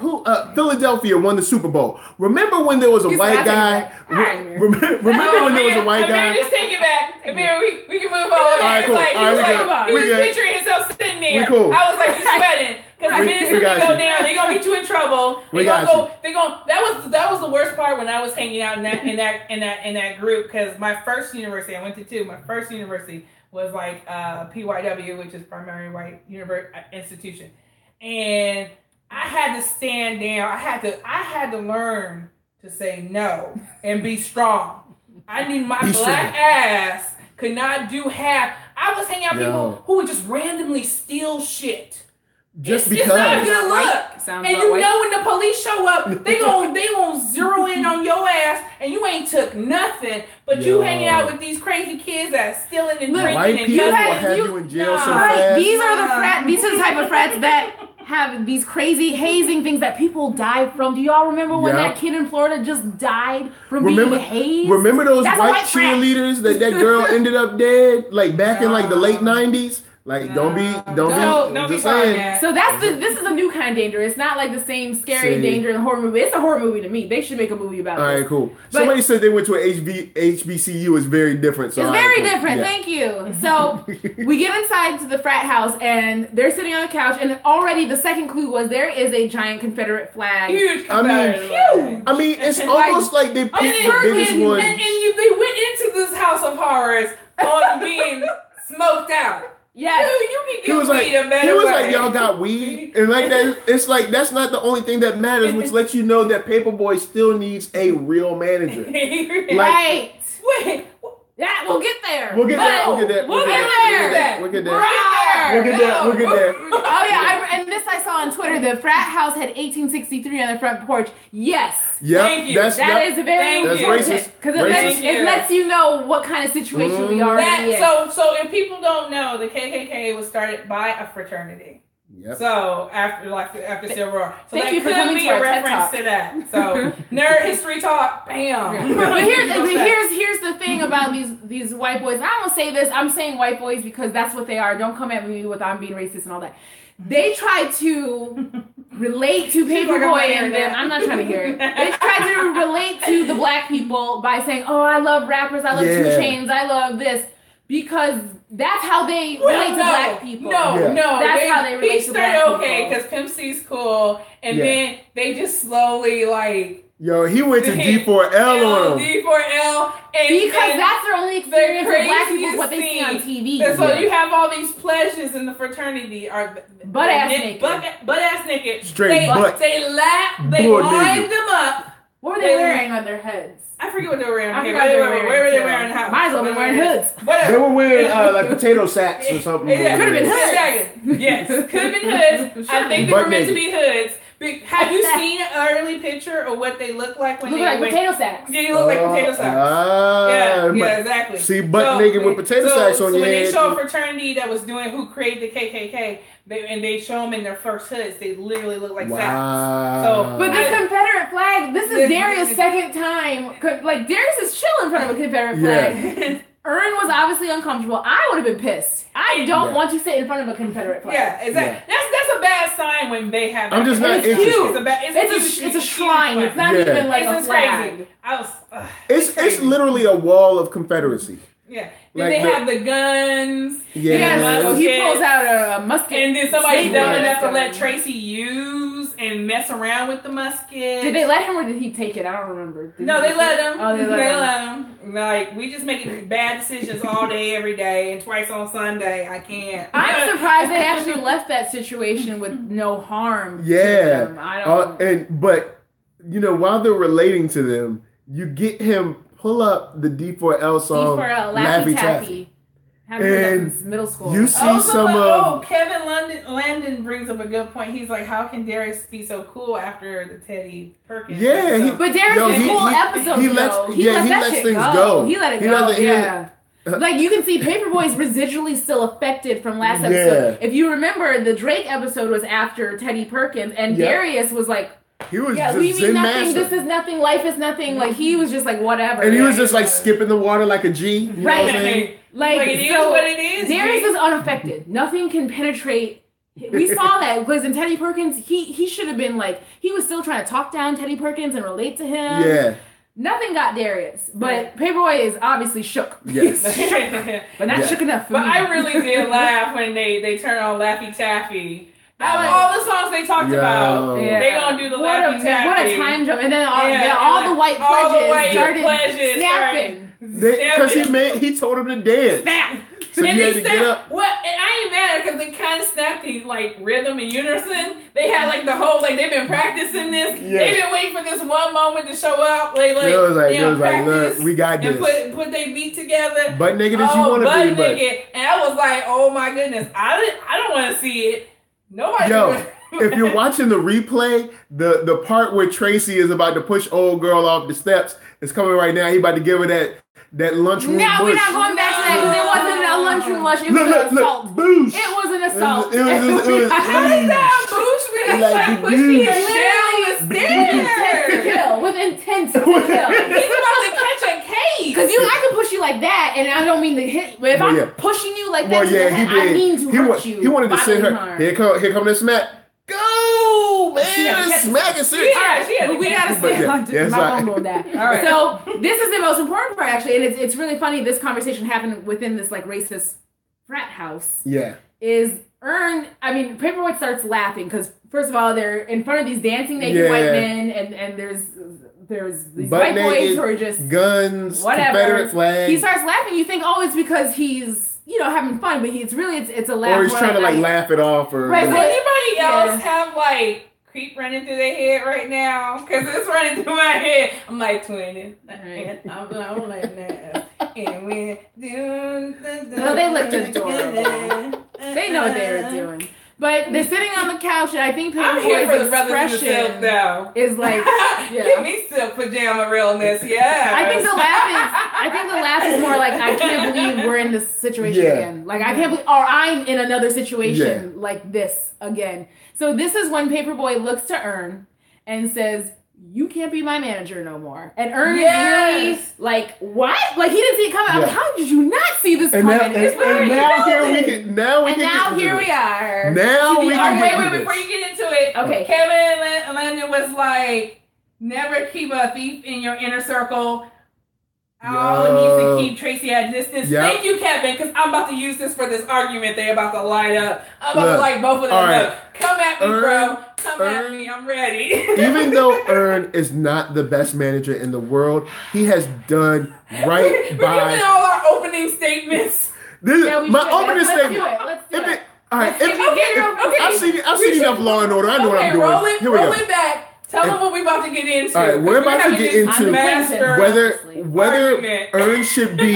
Philadelphia won the Super Bowl? Remember when there was a white guy? Remember when there was a white guy? Just take it back. We can move on. All right, cool. He was picturing himself sitting there. Cool. I was like, he's sweating. Because the minute they go down, they're gonna get you in trouble. That was the worst part when I was hanging out in that group. Because my first university, I went to 2. My first university was like PYW, which is primary white institution, and I had to stand down. I had to learn to say no and be strong. I knew my black ass could not do half. I was hanging out with people who would just randomly steal shit. Just it's not good look. And you know when the police show up, they gon' zero in on your ass, and you ain't took nothing. But you hanging out with these crazy kids that stealing and drinking. White people will have you in jail so fast. These are the type of frats that have these crazy hazing things that people die from. Do y'all remember when that kid in Florida just died from being hazed? Remember those white cheerleaders that girl ended up dead, like back in like the late 90s? Like, don't be saying. So this is a new kind of danger. It's not like the same scary danger in a horror movie. It's a horror movie to me. They should make a movie about it. All right, cool. Somebody said they went to an HBCU. It's very different. So it's very different. Yeah. Thank you. So we get inside to the frat house, and they're sitting on the couch, and already the second clue was there is a giant Confederate flag. Huge. I mean, it's almost like they picked the biggest one. And they went into this house of horrors on being smoked out. Yeah, he was like, y'all got weed, and like that. It's like that's not the only thing that matters, which lets you know that Paper Boi still needs a real manager. Right? Wait. Yeah, we'll get there. We'll get there. Oh yeah, and this I saw on Twitter. The frat house had 1863 on the front porch. Yes. Yeah, that is very racist. Because it lets you know what kind of situation we are in. So if people don't know, the KKK was started by a fraternity. Yep. So after Civil War, so Thank that you for could coming be to our a TED reference Talk. to that. So nerd history talk, bam. But here's the thing about these white boys. I don't say this. I'm saying white boys because that's what they are. Don't come at me with I'm being racist and all that. They try to relate to Paper Boi and them. I'm not trying to hear it. They try to relate to the black people by saying, "Oh, I love rappers. I love 2 Chainz. I love this," because that's how they relate to black people. No, that's how they relate to black people. Okay, because Pimp C's cool, and then they just slowly like. Yo, he went to D4L on him. D4L. Because that's their only experience with black people is what they see on TV. And so you have all these pleasures in the fraternity. Butt-ass naked. Butt-ass naked. Straight butt. They line them up. What were they wearing on their heads? I forget what they were wearing. Where were they wearing? Might as well be wearing hoods. They were wearing like potato sacks or something. Yeah, could have been hoods. Yes, could have been hoods. I think they were meant to be hoods. Have you seen an early picture of what they look like when they potato sacks? Yeah, you look like potato sacks. Yeah, exactly. See, butt naked with potato sacks on your head. So when they show a fraternity that was doing who created the KKK, they show them in their first hoods, they literally look like sacks. So, but this Confederate flag, this is Darius' second time. Like Darius is chilling in front of a Confederate flag. Ern was obviously uncomfortable. I would have been pissed. I don't want to sit in front of a Confederate flag. Yeah, exactly. That's a bad sign when they have. I'm just not interested. It's a shrine. It's not even like a flag. It's literally a wall of Confederacy. Yeah. Then they have the guns. Yeah. He pulls out a musket. And then somebody's dumb enough to let Tracy use and mess around with the musket. Did they let him or did he take it? I don't remember. No, they let him. Oh, they let him. Like, we just making bad decisions all day, every day, and twice on Sunday. I can't. I'm surprised they actually left that situation with no harm. Yeah. To them. I don't. But you know, while they're relating to them, you get him pull up the D4L song, D4L, Laffy Taffy. And middle school. You see Kevin Landon brings up a good point. He's like, how can Darius be so cool after the Teddy Perkins? Yeah, but Darius is cool episode. He lets things go. He let it go. Yeah. Like, you can see Paper Boi's residually still affected from last episode. If you remember, the Drake episode was after Teddy Perkins, and Darius was like, he was we mean nothing. This is nothing. Life is nothing. Like, he was just like, whatever. And he was just like skipping the water like a G. You know what I'm saying? Like it is what it is. Darius is unaffected. Nothing can penetrate. We saw that because in Teddy Perkins, he should have been like, he was still trying to talk down Teddy Perkins and relate to him. Yeah. Nothing got Darius, but Paper Boi is obviously shook. Yes. But not shook enough for me. But I really did laugh when they turn on Laffy Taffy. All the songs they talked about, they gonna do the Laffy Taffy. What a time jump! And then all the white pledges started snapping. Because he told him to dance. Snap. So and you had to get up. Well, and I ain't mad because they kind of snapped in like rhythm and unison. They had like the whole they've been practicing this. Yeah. They've been waiting for this one moment to show up. It was like, look, we got this. And put they beat together. Butt naked as you want to be, but and I was like, oh my goodness, I don't want to see it. Nobody. Yo, if you're watching the replay, the part where Tracy is about to push old girl off the steps is coming right now. He about to give her that lunchroom. No, we're not going back to that because it wasn't a lunchroom lunch. It was an assault. Boosh. It was an assault. It was how did that boosh? Like pushing the kill with intent to kill. He's about to catch a case. Because I can push you like that, and I don't mean to hit. But if I'm pushing you like that, I mean to hurt you. He wanted to send her. Here come this smack. Go, man! Smack is serious. All right, we gotta stay on my phone on that. All right. So this is the most important part, actually, and it's really funny. This conversation happened within this like racist frat house. Yeah. Paper Boi starts laughing because first of all, they're in front of these dancing naked white men, and there's these white boys who are just guns, whatever. Confederate flag. He starts laughing. You think, it's because he's having fun, but it's a laugh. Or he's trying to laugh it off. Or right. Does anybody else have creep running through their head right now? Because it's running through my head. I'm like 20. I'm like that. And we do. Well, they looked adorable. They know what they were doing. But they're sitting on the couch, and I think Paper Boi's expression is like, give me silk pajama realness, yeah. I think the laugh is I think the laugh is more like, I can't believe we're in this situation again. Like, I can't believe, or I'm in another situation like this again. So this is when Paper Boi looks to Earn and says, you can't be my manager no more. And Earn is really like, what? Like, he didn't see it coming. I'm like, how did you not see this coming? Now here we are. Now we can wait, before you get into it. Okay. Kevin Landon was like, never keep a thief in your inner circle. All it needs to keep Tracy at distance. Thank you, Kevin, because I'm about to use this for this argument they're about to line up. I'm about to like both of them. Right. Come at me, bro. Come at me. I'm ready. Even though Earn is not the best manager in the world, he has done right by... We're giving all our opening statements. My opening statement. Let's do it. All right. I've seen enough Law and Order. I know what I'm doing. Here we go. Roll it back. Tell them what we're about to get into. All right, we're about to get into whether Earn should be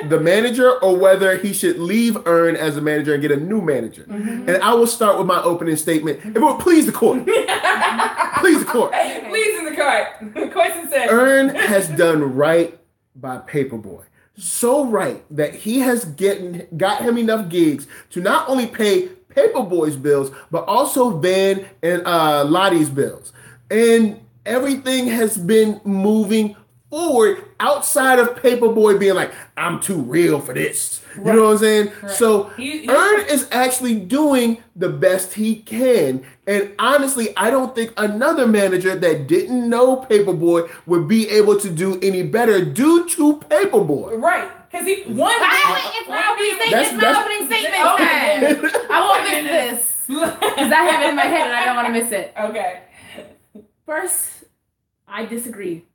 the manager or whether he should leave Earn as a manager and get a new manager. Mm-hmm. And I will start with my opening statement. It will please the court. Please the court. Please in the court. Question says Earn has done right by Paper Boi. So right that he has got him enough gigs to not only pay Paper Boi's bills, but also Van and Lottie's bills. And everything has been moving forward outside of Paper Boi being like, I'm too real for this. You know what I'm saying? Right. So Earn is actually doing the best he can. And honestly, I don't think another manager that didn't know Paper Boi would be able to do any better due to Paper Boi. Right. Because he won. It's my opening statement. I won't miss this. Because I have it in my head and I don't want to miss it. Okay. First, I disagree.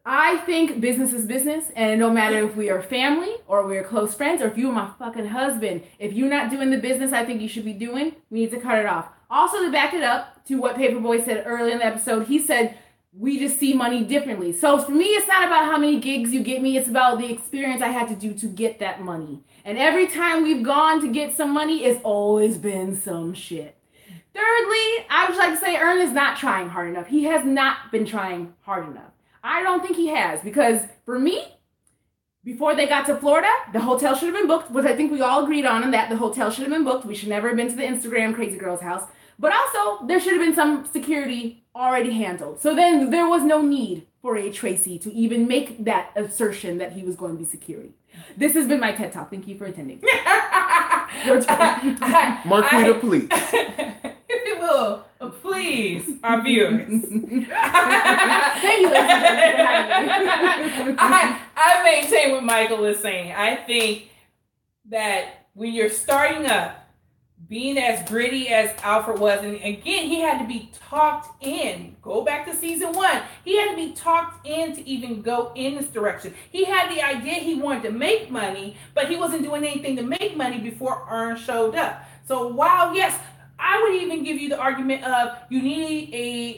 I think business is business, and no matter if we are family or we're close friends or if you're my fucking husband, if you're not doing the business I think you should be doing, we need to cut it off. Also, to back it up to what Paper Boi said earlier in the episode, he said, we just see money differently. So for me, it's not about how many gigs you get me. It's about the experience I had to do to get that money. And every time we've gone to get some money, it's always been some shit. Thirdly, I would like to say Earn is not trying hard enough. He has not been trying hard enough. I don't think he has, because for me, before they got to Florida, the hotel should have been booked, which I think we all agreed on that the hotel should have been booked. We should never have been to the Instagram crazy girl's house. But also, there should have been some security already handled. So then there was no need for a Tracy to even make that assertion that he was going to be security. This has been my TED Talk. Thank you for attending. Marqueeda, please. If you will, please, our viewers. Thank you, I maintain what Michael is saying. I think that when you're starting up, being as gritty as Alfred was, and again, he had to be talked in. Go back to season 1. He had to be talked in to even go in this direction. He had the idea he wanted to make money, but he wasn't doing anything to make money before Earn showed up. So while, yes, I would even give you the argument of you need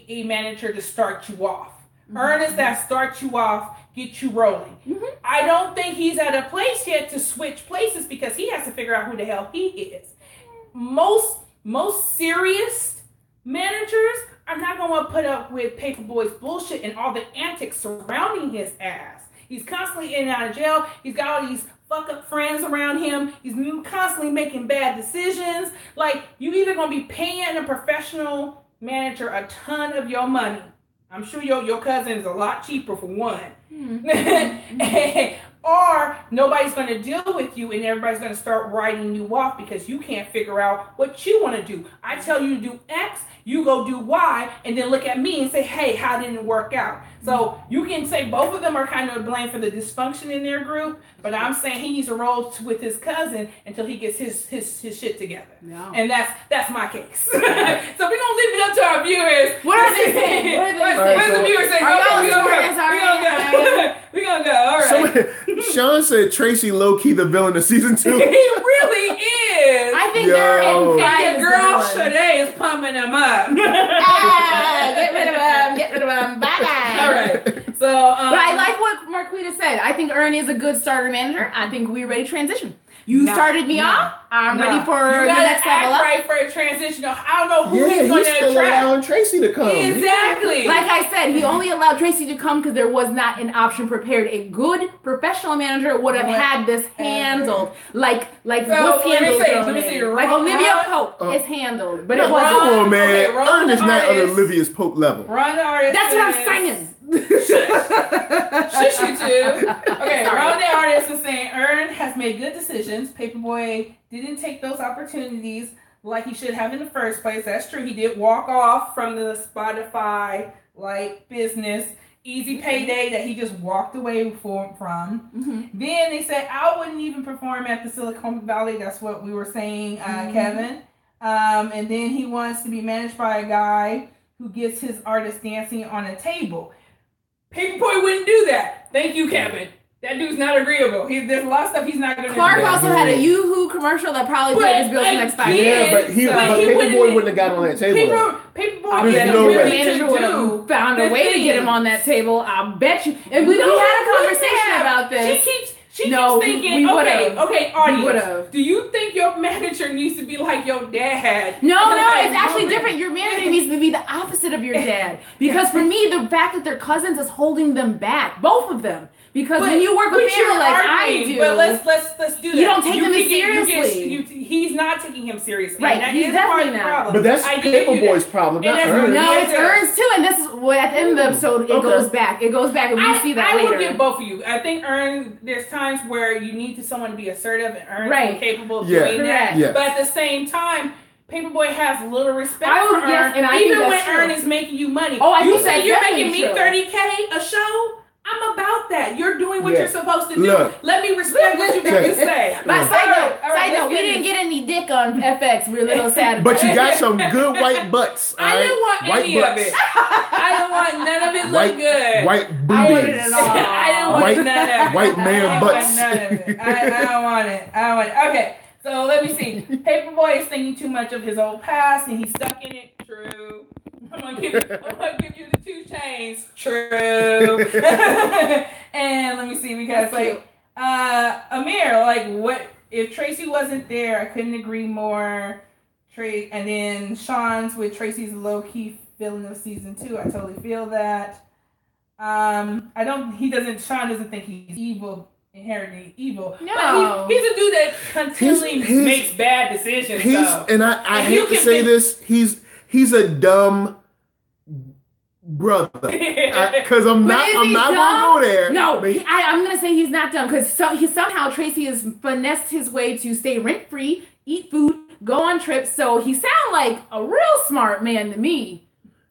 a manager to start you off. Mm-hmm. Earn is that start you off, get you rolling. Mm-hmm. I don't think he's at a place yet to switch places because he has to figure out who the hell he is. Most serious managers are not going to put up with Paper Boi's bullshit and all the antics surrounding his ass. He's constantly in and out of jail. He's got all these fuck up friends around him. He's constantly making bad decisions. Like, you either going to be paying a professional manager a ton of your money. I'm sure your cousin is a lot cheaper for one. Mm-hmm. Or nobody's going to deal with you and everybody's going to start writing you off because you can't figure out what you want to do. I tell you to do X, you go do Y, and then look at me and say, hey, how didn't it work out? So you can say both of them are kind of to blame for the dysfunction in their group, but I'm saying he needs to roll with his cousin until he gets his shit together. No. And that's my case. So we're going to leave it up to our viewers. What are they saying? What are the viewers saying? We're going to go. All right. Sean said Tracy low-key the villain of season 2. He really is. I think they're and your girl Sade is pumping him up. Get rid of him. Bye-bye. All right. So, but I like what Marqueeda said. I think Earn is a good starter manager. I think we're ready to transition. You started me off. I'm ready for the next level up. Right for a transition. I don't know who he's going to attract. Allowing Tracy to come. Exactly. Like I said, he only allowed Tracy to come because there was not an option prepared. A good professional manager would have had this handled, like what's handled. Let me see. Like Olivia Pope is handled, but it wasn't. Come on, man. Ern is not on Olivia's Pope level. Ron the artist. That's what I'm saying. Shush you two. Okay, Ron the artist is saying Ern has made good decisions. Paper Boi didn't take those opportunities like he should have in the first place. That's true. He did walk off from the Spotify business. Easy payday that he just walked away from. Then they said I wouldn't even perform at the Silicon Valley. That's what we were saying, Kevin. And then he wants to be managed by a guy who gets his artists dancing on a table. Paper Boi wouldn't do that. Thank you, Kevin. That dude's not agreeable. There's a lot of stuff he's not going to do. Clark also had a Yoo-Hoo commercial that probably paid his bills the next 5 years. Yeah, but Paper Boi wouldn't have got on that table. Paper Boi, manager would have found a way to get him on that table. I'll bet you. And we had a conversation about this. She keeps thinking, okay, audience, do you think your manager needs to be like your dad? No, it's actually different. Your manager needs to be the opposite of your dad. Because for me, the fact that they're cousins is holding them back. Both of them. Because when you work with family like I do, but let's do that. You don't take them as seriously. He's not taking him seriously. Right, he's definitely not. But that's Paper Boi's problem, not Ern. No, it's Ern's too, and this is what at the end of the episode it goes back. It goes back, and we see that later. I would give both of you. I think Ern. There's times where you need someone to be assertive, and Ern's capable of doing that. Yeah. But at the same time, Paper Boi has little respect for Ern, even when Ern is making you money. You say you're making me $30K a show. I'm about that. You're doing what you're supposed to do. Let me respect what you got to say. My side note, we didn't get any dick on FX. We're a little sad. But you got some good white butts. I didn't want any of it. I didn't want none of it. Look good. White boobies. I didn't want none of it. White man butts. I don't want it. Okay, so let me see. Paper Boi is thinking too much of his old past, and he's stuck in it. True. I'm gonna give you the 2 chains. True. And let me see, because Amir, what if Tracy wasn't there? I couldn't agree more. And then Sean's with Tracy's low-key feeling of season 2. I totally feel that. Sean doesn't think he's evil, inherently evil. No. But he's a dude that continually makes bad decisions. And I hate to say this, he's a dumb brother. Because I'm not going to go there. No, I'm going to say he's not dumb because somehow Tracy has finessed his way to stay rent-free, eat food, go on trips. So he sounds like a real smart man to me.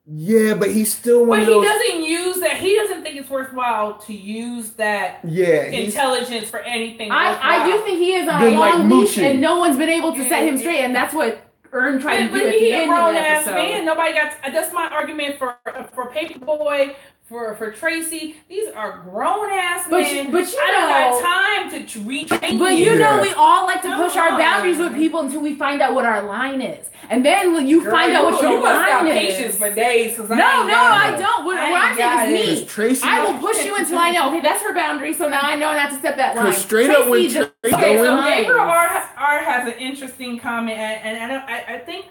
Yeah, but he's still one of those... But he doesn't use that. He doesn't think it's worthwhile to use that intelligence for anything worthwhile. I do think he is on a long leash and no one's been able to set him straight. And that's what Ern tried to do at the end of the episode. Man, nobody got... That's my argument for Paper Boi, for Tracy. These are grown-ass men. But I don't have time to retrain. But we all like to push our boundaries with people until we find out what our line is. And then when you find out what your line is. Patience for days. I don't. What I'm saying is me. Tracy, I will push you until I know, okay, that's her boundary, so now I know not to step that line. Straight up when Tracy so Paper R has an interesting comment, and I think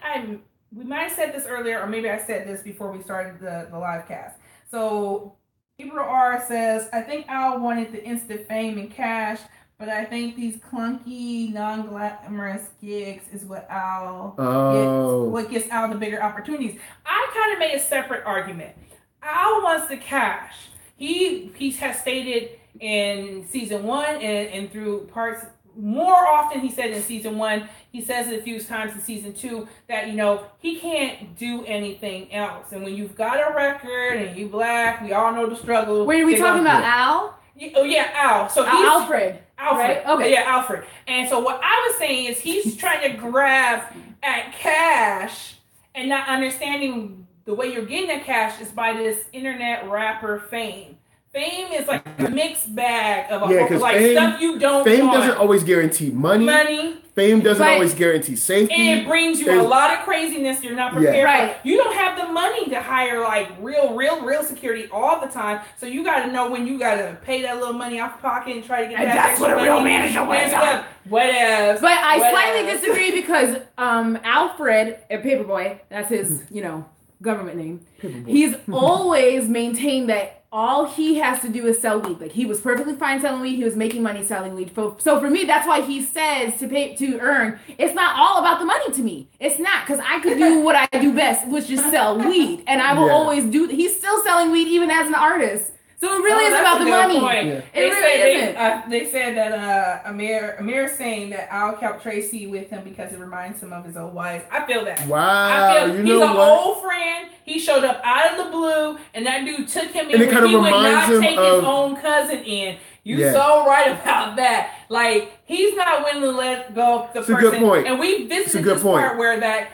we might have said this earlier, or maybe I said this before we started the live cast. So Paper R says, I think Al wanted the instant fame and cash, but I think these clunky, non-glamorous gigs is what gets Al the bigger opportunities. I kind of made a separate argument. Al wants the cash. He has stated in season 1 and through parts more often. He said in season 1, he says it a few times in season 2 that he can't do anything else. And when you've got a record and you black, we all know the struggle. Wait, are we talking about Al? Oh yeah, Al. So Alfred. Right? Okay. Yeah, Alfred. And so what I was saying is he's trying to grab at cash and not understanding the way you're getting that cash is by this internet rapper fame. Fame is like a mixed bag of like fame, stuff you don't Fame want. doesn't always guarantee money. Fame doesn't always guarantee safety. And it brings you a lot of craziness you're not prepared for. You don't have the money to hire like real security all the time. So you got to know when you got to pay that little money off pocket and try to get that. And that's what a real manager wears on. Whatever. But I slightly disagree because Alfred, Paper Boi, that's his, government name. He's always maintained that all he has to do is sell weed. Like, he was perfectly fine selling weed. He was making money selling weed. So for me, that's why he says to earn. It's not all about the money to me. It's not, because I could do what I do best, which is sell weed. And I will always do. He's still selling weed even as an artist. So it really is about the money. Yeah. They said that Amir is saying that Al kept Tracy with him because it reminds him of his old wife. I feel that. Wow. He's an old friend. He showed up out of the blue, and that dude took him in. And he would not take his own cousin in. You're so right about that. Like, he's not willing to let go of the person. It's a good point. And we visited this part where that.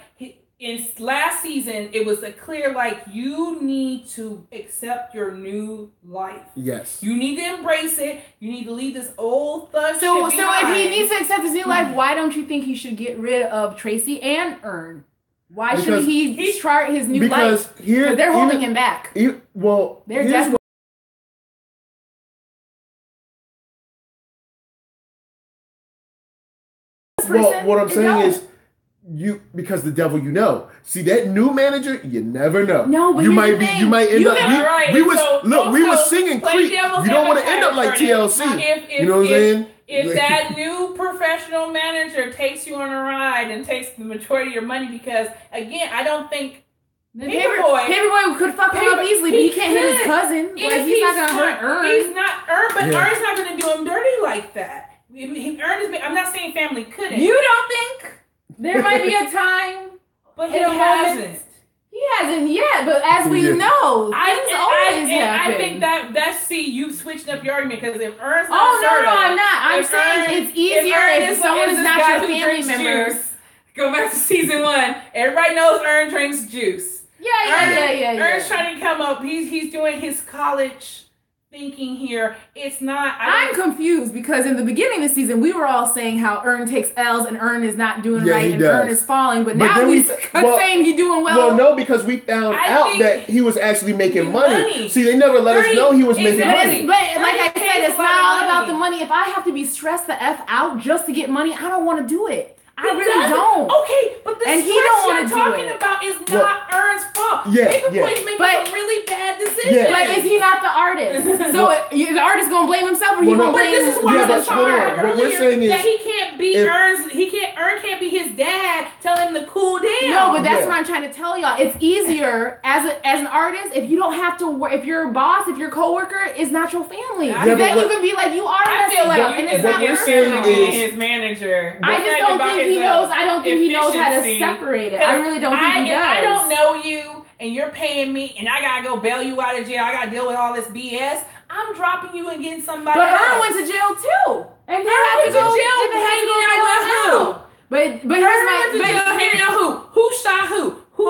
In last season, it was a clear, like, you need to accept your new life. Yes. You need to embrace it. You need to leave this old thug So shit behind. if he needs to accept his new life, why don't you think he should get rid of Tracy and Earn? Why should he start his new life? Because they're holding him back. They're desperate. Well, what I'm saying is, because the devil see that new manager, you never know. No, but you might end up. We were singing Creep. You don't want to end up like TLC. You know what I'm saying? If that new professional manager takes you on a ride and takes the majority of your money, because again, I don't think Paper Boi could fuck him up easily, but he can't hit his cousin. Like, he's not gonna hurt Earn. He's not Earn, but Earn's not gonna do him dirty like that. I'm not saying family couldn't. You don't think? There might be a time, but he hasn't. He hasn't yet, but as we know, things always happen. I think that's you switching up your argument, because if Earn's not I'm not. I'm saying it's easier if someone is not your family member. Go back to season 1. Everybody knows Earn drinks juice. Yeah. Earn's trying to come up. He's doing his college thinking here. It's not. I'm confused, because in the beginning of the season, we were all saying how Earn takes L's and Earn is not doing right and Earn is falling. But now we're saying he's doing well. Well, no, because we found out that he was actually making money. See, they never let us know he was making money. But like I said, it's not all about the money. If I have to be stressed the F out just to get money, I don't want to do it. I really don't. Okay, but the stress you're talking about is not Earn's fault. Paper Boi's making some really bad decisions. But is he not the artist? So the artist gonna blame himself, or he gonna blame? This is why I was talking what we're saying is that he can't be Earn can't be his dad. Tell him to cool down. No, but that's what I'm trying to tell y'all. It's easier as an artist if you don't have to work. If your boss, if your coworker is not your family, then you can be like, you are messing up, and it's not your family. His manager. I just don't think he knows. I don't think he knows how to separate it. I really don't think he does. I don't know you, and you're paying me, and I gotta go bail you out of jail. I gotta deal with all this BS. I'm dropping you and getting somebody. But Earn went to jail too, and they had to go. But here's my who shot who? Who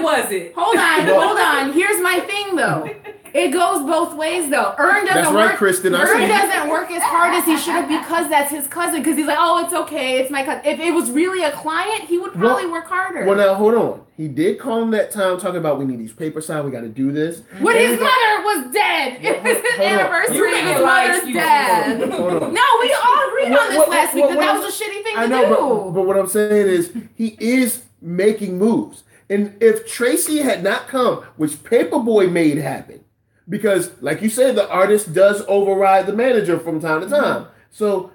was it? Hold on. Here's my thing though. It goes both ways though. Earn doesn't work. Kristen. Earn doesn't work as hard as he should have, because that's his cousin. Because he's like, oh, it's okay, it's my cousin. If it was really a client, he would probably work harder. Well, now hold on. He did call him that time talking about, we need these papers signed. We got to do this. When his mother was dead. It was his anniversary. His mother's dead. No, we all agreed on this last week that was a shitty thing to do. But what I'm saying is, he is making moves. And if Tracy had not come, which Paper Boi made happen, because, like you said, the artist does override the manager from time to time. Mm-hmm. So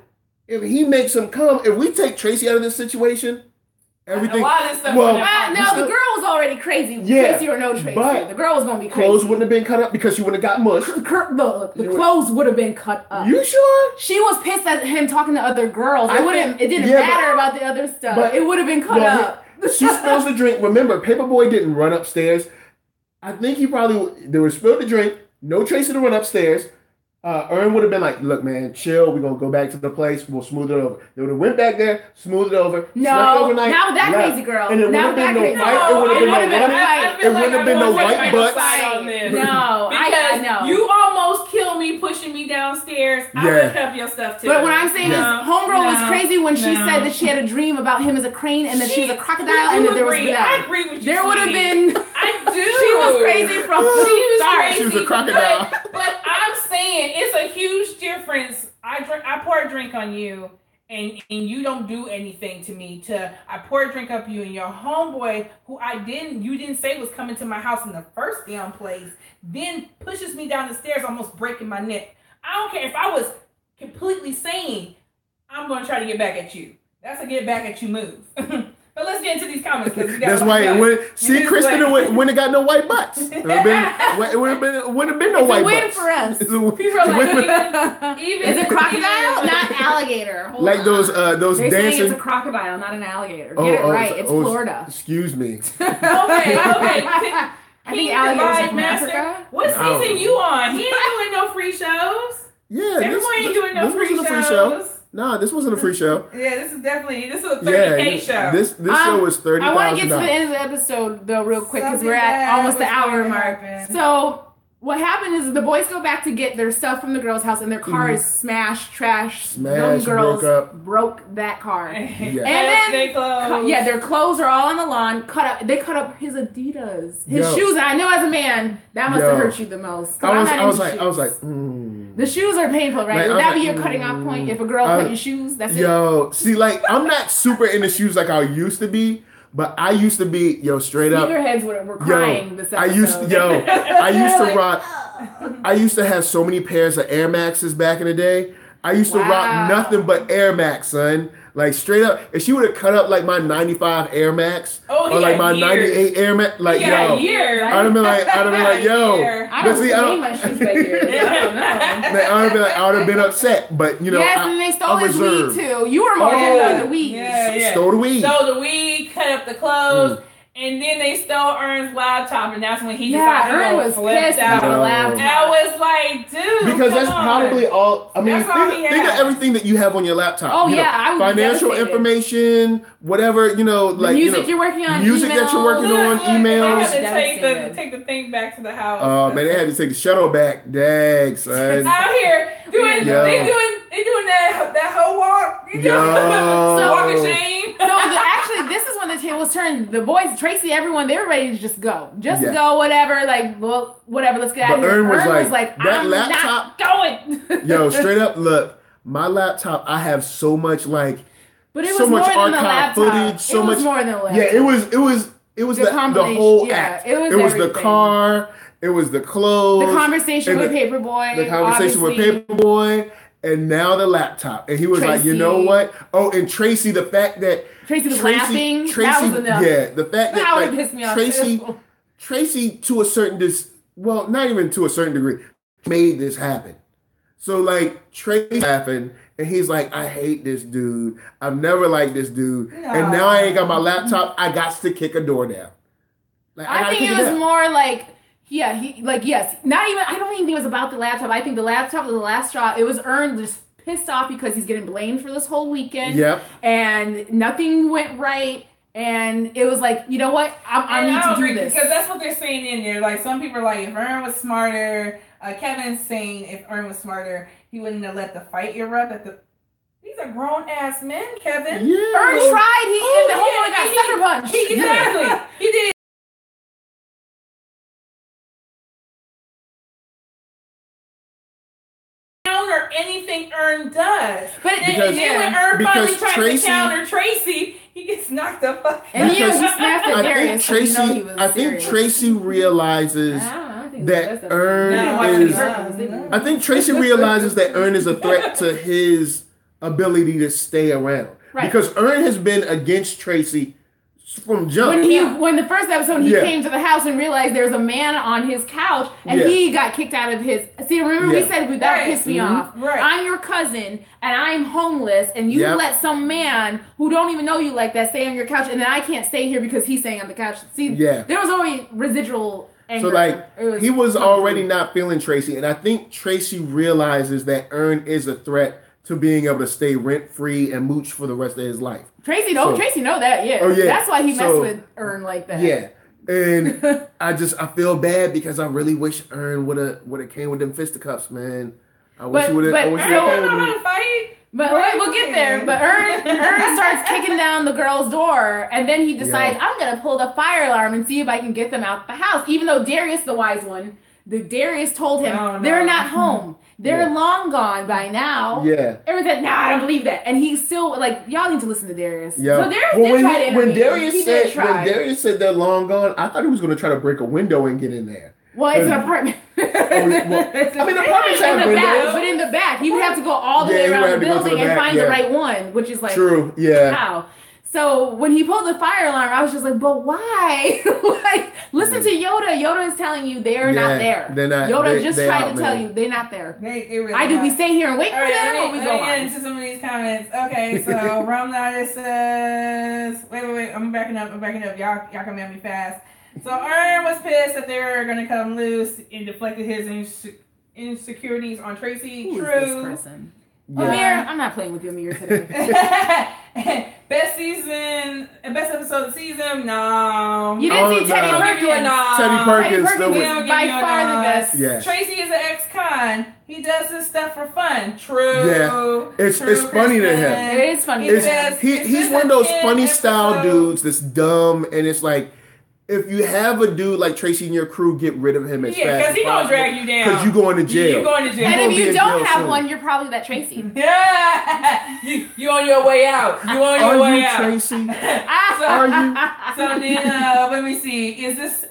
if he makes him come, if we take Tracy out of this situation, everything. A lot of stuff. Now the girl was already crazy. Yeah, Tracy or no Tracy, the girl was gonna be crazy. Clothes wouldn't have been cut up because she wouldn't have got mushed. The clothes would have been cut up. You sure? She was pissed at him talking to other girls. It didn't matter about the other stuff. But it would have been cut up. She spills the drink. Remember, Paper Boi didn't run upstairs. I think they were spilled the drink. No Tracy to run upstairs. Earn would have been like, look, man, chill. We're going to go back to the place. We'll smooth it over. They would have went back there, smoothed it over. No, overnight, now that left. Crazy girl. And it wouldn't have been no fight. It wouldn't have been no white butts. No, I know. You almost killed me pushing me downstairs, I would have kept your stuff too. But what I'm saying is, homegirl was crazy when she said that she had a dream about him as a crane and that she was a crocodile and that there was blood. I agree with you. There would have been. I do. She was crazy from the start. She was a crocodile. But I'm saying it's a huge difference. I pour a drink on you. And you don't do anything to me. I pour a drink up you and your homeboy, who you didn't say was coming to my house in the first damn place, then pushes me down the stairs, almost breaking my neck. I don't care if I was completely sane. I'm gonna try to get back at you. That's a get back at you move. But let's get into these comments. That's why Kristen wouldn't got no white butts. It wouldn't have been no white butts. It's a win for us. People are like, even is it crocodile, not alligator? Hold like on. those They're dancing. saying it's a crocodile, not an alligator. Get it right. It's Florida. Excuse me. Okay. I think alligators are from Africa. What season you on? He ain't doing no free shows. Yeah, everyone ain't doing no free shows. Show. Nah, this wasn't a free show. Yeah, this is a 30K show. This show was $30,000. I want to get to the end of the episode though, real quick, because we're at almost the hour mark. So what happened is the boys go back to get their stuff from the girls' house, and their car is smashed, trash. Young girls broke that car, and then their clothes are all on the lawn, cut up. They cut up his Adidas, his shoes. And I know as a man that must have hurt you the most. I was like, the shoes are painful, right? Would that be your cutting off point if a girl cut your shoes? That's it. See, like I'm not super into shoes like I used to be. But I used to be, straight up. Sneakerheads were crying this episode. I used to have so many pairs of Air Maxes back in the day. I used to rock nothing but Air Max, son. Like straight up, if she would have cut up like my 95 Air Max or like my 98 Air Max, like I'd have been like, I don't clean my shoes back here. I would have been upset, but and they stole his weed too. You were more into the weed. Stole the weed. Stole the weed, cut up the clothes. And then they stole Ern's laptop, and that's when he decided Ern was pissed out on the laptop. I was like, dude, because that's probably all. I mean, think of everything that you have on your laptop. Oh I was financial information, whatever like music you're working on, music that you're working on, emails. They had to take the thing back to the house. Oh man, they had to take the shuttle back. Dang, son. Out here doing that whole walk. So walk of shame. So actually, this is when the tables turned. The boys, Tracy, everyone, they were ready to just go. Go, whatever. Like, well, whatever, let's get out of here. Ern was like, that I'm laptop. Not going. Straight up, look, my laptop, I have so much, like, but it was so more much than archive footage. So much. More than the laptop. Yeah, it was the whole act. It was everything. The car. It was the clothes. The conversation with Paper Boi. The conversation with Paper Boi. And now the laptop. And he was like, you know what? Oh, and Tracy, the fact that Tracy was laughing. That was enough. Yeah, the fact that would piss me off. Tracy to a certain not even to a certain degree, made this happen. So like Tracy laughing, and he's like, I hate this dude. I've never liked this dude. No. And now I ain't got my laptop. I got to kick a door down. Like, I think it was more like. Yeah, yes. Not even, I don't even think it was about the laptop. I think the laptop was the last straw. It was Ern just pissed off because he's getting blamed for this whole weekend. Yep. And nothing went right. And it was like, you know what? I need to do this. Because that's what they're saying in there. Like, some people are like, if Ern was smarter, Kevin's saying if Ern was smarter, he wouldn't have let the fight erupt These are grown-ass men, Kevin. Yeah. Ern tried. The whole one got sucker punched. Exactly. He did. Or anything Ern does. But then when Ern finally tries to counter Tracy, he gets knocked the fuck out. And he snapped at Darius. I think Tracy realizes that Ern is... I think Tracy realizes that Ern is a threat to his ability to stay around. Right. Because Ern has been against Tracy from jump. When the first episode he came to the house and realized there's a man on his couch and he got kicked out of his. See, remember we said that pissed me off. Right. I'm your cousin and I'm homeless and you let some man who don't even know you like that stay on your couch and then I can't stay here because he's staying on the couch. See, there was always residual anger. So like he was already not feeling Tracy, and I think Tracy realizes that Ern is a threat to being able to stay rent free and mooch for the rest of his life. Tracy know that, Oh, yeah. That's why he messed with Ern like that. Yeah. And I feel bad because I really wish Ern would have came with them fisticuffs, man. I wish you would have told me. But we'll get there. But Ern starts kicking down the girl's door, and then he decides, I'm going to pull the fire alarm and see if I can get them out the house. Even though Darius, the wise one, Darius told him, they're not home. They're long gone by now. Yeah. Aaron said, nah, I don't believe that. And he's still, like, y'all need to listen to Darius. Yeah. So Darius did try to intervene. When Darius said they're long gone, I thought he was going to try to break a window and get in there. Well, it's an apartment. Apartments have windows. But in the back, he would have to go all the way around the building and find the right one, which is like, true, yeah. Wow. So when he pulled the fire alarm, I was just like, but why? Like, listen to Yoda. Yoda is telling you they are not there. They're not. Yoda just tried to tell you they're not there. They really do we stay here and wait for them, or we go on? Get into some of these comments. Okay, so Ramnada says, wait, I'm backing up. Y'all come at me fast. So Ern was pissed that they were going to come loose and deflected his insecurities on Tracy. Who True. is this person? Yeah. Amir, I'm not playing with you, Amir, today. Best episode of the season? No. You didn't see Teddy Perkins? Teddy Perkins is by far the best. Yeah. Tracy is an ex-con. He does this stuff for fun. True. Yeah. It's funny to him. It is funny. He's one of those funny style dudes that's dumb, and it's like, if you have a dude like Tracy in your crew, get rid of him as fast as possible. Yeah, because he's going to drag you down. Because you're going to jail. You're going to jail. And if you don't have one, you're probably that Tracy. Yeah. You on your way out. You on your way out. Tracy? Are you? So then, let me see. Is this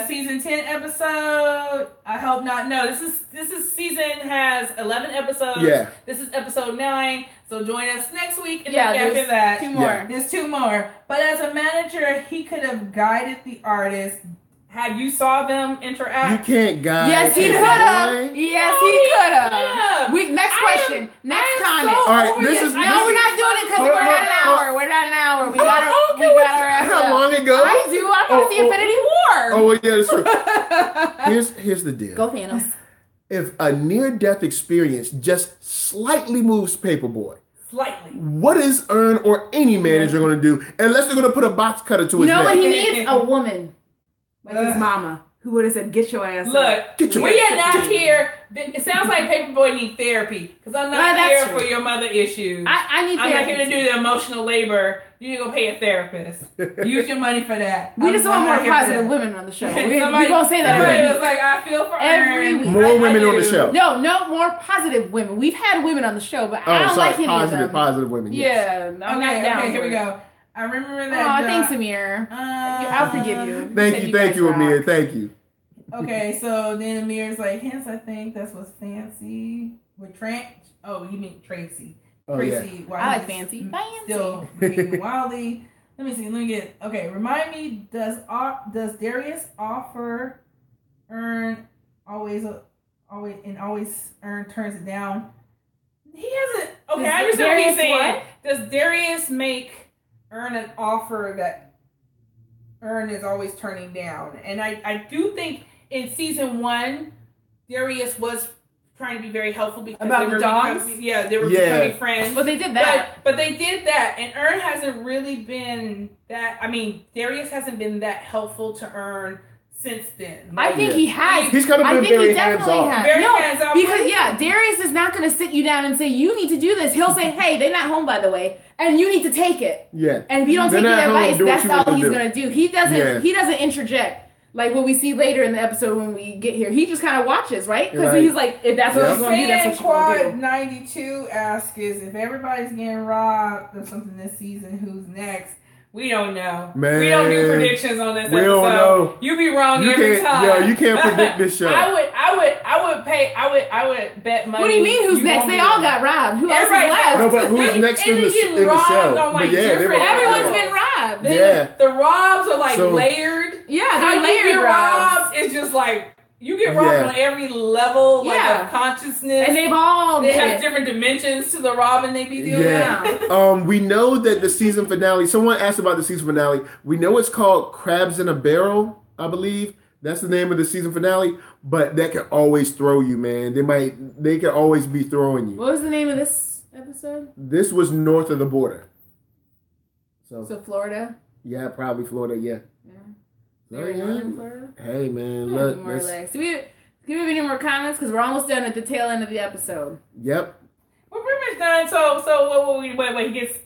season 10 episode? I hope not. No, this is season has 11 episodes. Yeah. This is episode 9. So join us next week. And after that, 2 more. Yeah. There's 2 more. But as a manager, he could have guided the artists. Have you saw them interact? You can't guide. Yes, he could have. Yes, he could have. Next question. Next comment. All right, this is. No, we're not doing it because we're not an hour. We're not an hour. We got our How long ago? I do. I want to see Infinity War. Oh, yeah, that's true. Here's the deal. Go Thanos. If a near-death experience just slightly moves Paper Boi, what is Ern or any manager going to do? Unless they're going to put a box cutter to his neck. You know what he needs? A woman. Like his mama. Who would have said, get your ass up. Look, we are not here. It sounds like Paper Boi need therapy. Because I'm not here for your mother issues. I need therapy. I'm not here to do the emotional labor. You need to go pay a therapist. Use your money for that. We just want more positive women on the show. We're going to say that every week. Like, I feel for every week. More women on the show. No, more positive women. We've had women on the show, but I don't like any of them. Positive women. Yeah. I'm not down. Okay, here we go. I remember that. Oh, thanks, Amir. I'll forgive you. Thank you, Amir. Thank you. Okay, so then Amir's like, hence I think that's what's fancy with Trent. Oh, you mean Tracy? Oh, Tracy. Yeah. I like fancy. Still being wildly. Let me see. Let me get. Okay, remind me. Does Darius offer Ern always Ern turns it down? He hasn't. Okay, I understand what he's saying. Does Darius make Ern an offer that Ern is always turning down? And I do think in season 1, Darius was trying to be very helpful because about the dogs. They were becoming friends. Well, they did that. But they did that, and Ern hasn't really been that. I mean, Darius hasn't been that helpful to Ern since then. I think he has. He's kind of been very hands-off. Hands-off. Because Darius is not going to sit you down and say, you need to do this. He'll say, hey, they're not home, by the way, and you need to take it. Yeah. And if you don't take the advice, that's all he's going to do. He doesn't interject. Like what we see later in the episode when we get here. He just kind of watches, right? Because he's like, if that's what he's going to do, that's what you're going to do. 92 asks is, if everybody's getting robbed of something this season, who's next? We don't know. Man, we don't do predictions on this episode. We don't know. You be wrong every time. Yeah, you can't predict this show. I would bet money. What do you mean who's next? They all got robbed. Who else is left? No, but who's next in the show? Like everyone's been robbed. The robs are like layered. Yeah, they're layered robs. It's just like you get robbed on every level of consciousness. And they have different dimensions to the Robbin they be dealing with. We know that the season finale, someone asked about the season finale. We know it's called Crabs in a Barrel, I believe. That's the name of the season finale. But that can always throw you, man. They can always be throwing you. What was the name of this episode? This was north of the border. So Florida? Yeah, probably Florida, yeah. In Florida? Hey man, let's relax. Do you have any more comments? Because we're almost done at the tail end of the episode. Yep. We're pretty much done. So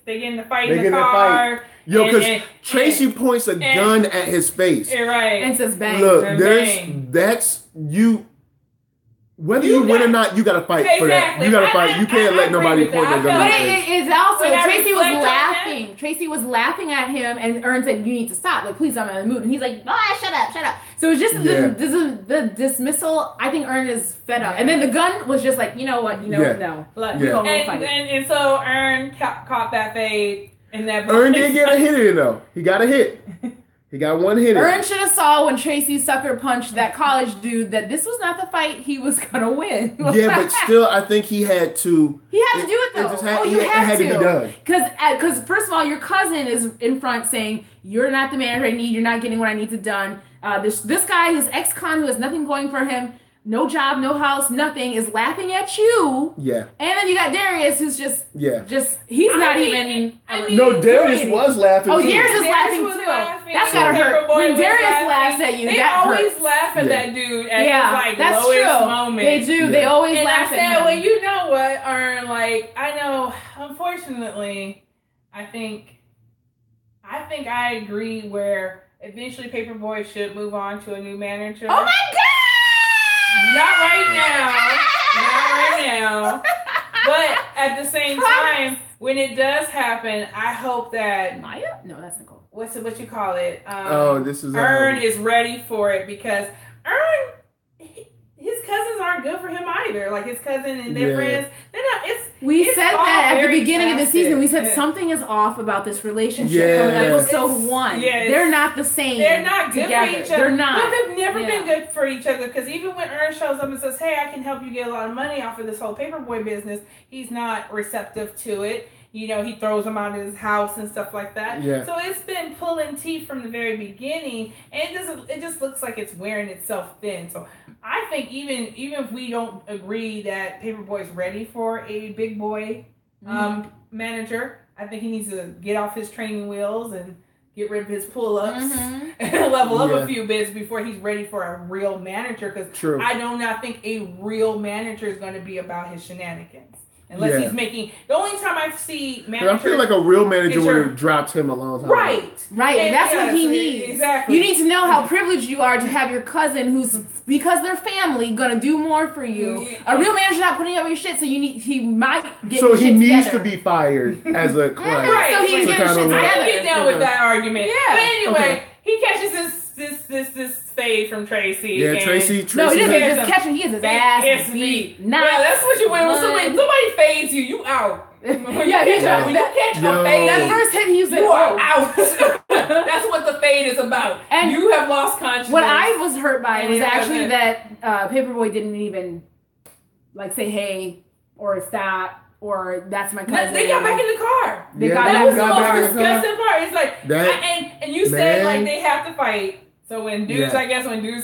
they get in the fight in the car. Yo, because Tracy points a gun at his face. Right. And says bang. Look, bang. That's you. Whether you win or not, you gotta fight for that. You gotta fight. You can't let nobody point their gun But at his face. it's also, Tracy was laughing. Tracy was laughing at him, and Ern said, "You need to stop. Like, please, I'm in the mood." And he's like, shut up." So it's just the dismissal. I think Ern is fed up. And then the gun was just like, you know what? No. And so Ern caught that fade. And that Ern didn't get a hit in though. He got a hit. He got one hit. Ern should have saw when Tracy sucker punched that college dude that this was not the fight he was gonna win. Yeah, but still, I think he had to. He had to do it though. It had to be done. Because first of all, your cousin is in front saying you're not the manager I need. You're not getting what I need to done. This guy, his ex-con who has nothing going for him, no job, no house, nothing, is laughing at you. Yeah. And then you got Darius, who's just he's not even. No, Darius was laughing. Oh, Darius is laughing too. That's gotta hurt. When Darius laughs at you, that hurts. They always laugh at that dude at his that's lowest true. moment. They do. Yeah. They always laugh at him. Well, you know what, Ern? I know. Unfortunately, I think I agree. Where eventually, Paper Boi should move on to a new manager. Oh my God! Not right now. But at the same time, when it does happen, I hope that Maya? No, that's Nicole. What you call it? This is Ern is ready for it because Ern, his cousins aren't good for him either. Like his cousin and their friends, they're not. We said that at the beginning of the season. We said something is off about this relationship from episode 1. They're not the same. They're not good together. for each other. They're not. But they've never been good for each other because even when Ern shows up and says, "Hey, I can help you get a lot of money off of this whole Paper Boi business," he's not receptive to it. He throws him out of his house and stuff like that. Yeah. So it's been pulling teeth from the very beginning, and it just looks like it's wearing itself thin. So I think even if we don't agree that Paper Boi is ready for a big boy manager, I think he needs to get off his training wheels and get rid of his pull-ups and level up a few bits before he's ready for a real manager. Because I do not think a real manager is going to be about his shenanigans. Unless he's making... The only time I see managers... I feel like a real manager would have dropped him a long time ago. Right. And that's what he needs. Exactly. You need to know how privileged you are to have your cousin who's, because they're family, gonna do more for you. A real manager's not putting up your shit, so he might get So he needs together. to be fired as a client. Right. So he can get his shit together. I can get down with that argument. Yeah. But anyway, he catches this fade from Tracy. Yeah, Tracy. No, he doesn't just catch him. He gets his ass beat. Yeah, that's what you win. When somebody fades you out. When you catch a fade, that first hit, he was like, you are out. That's what the fade is about. And you have lost consciousness. What I was hurt by was actually that Paper Boi didn't even say hey or stop. Or that's my cousin. They got back in the car. That was the most disgusting part. It's like and you said they have to fight. So when dudes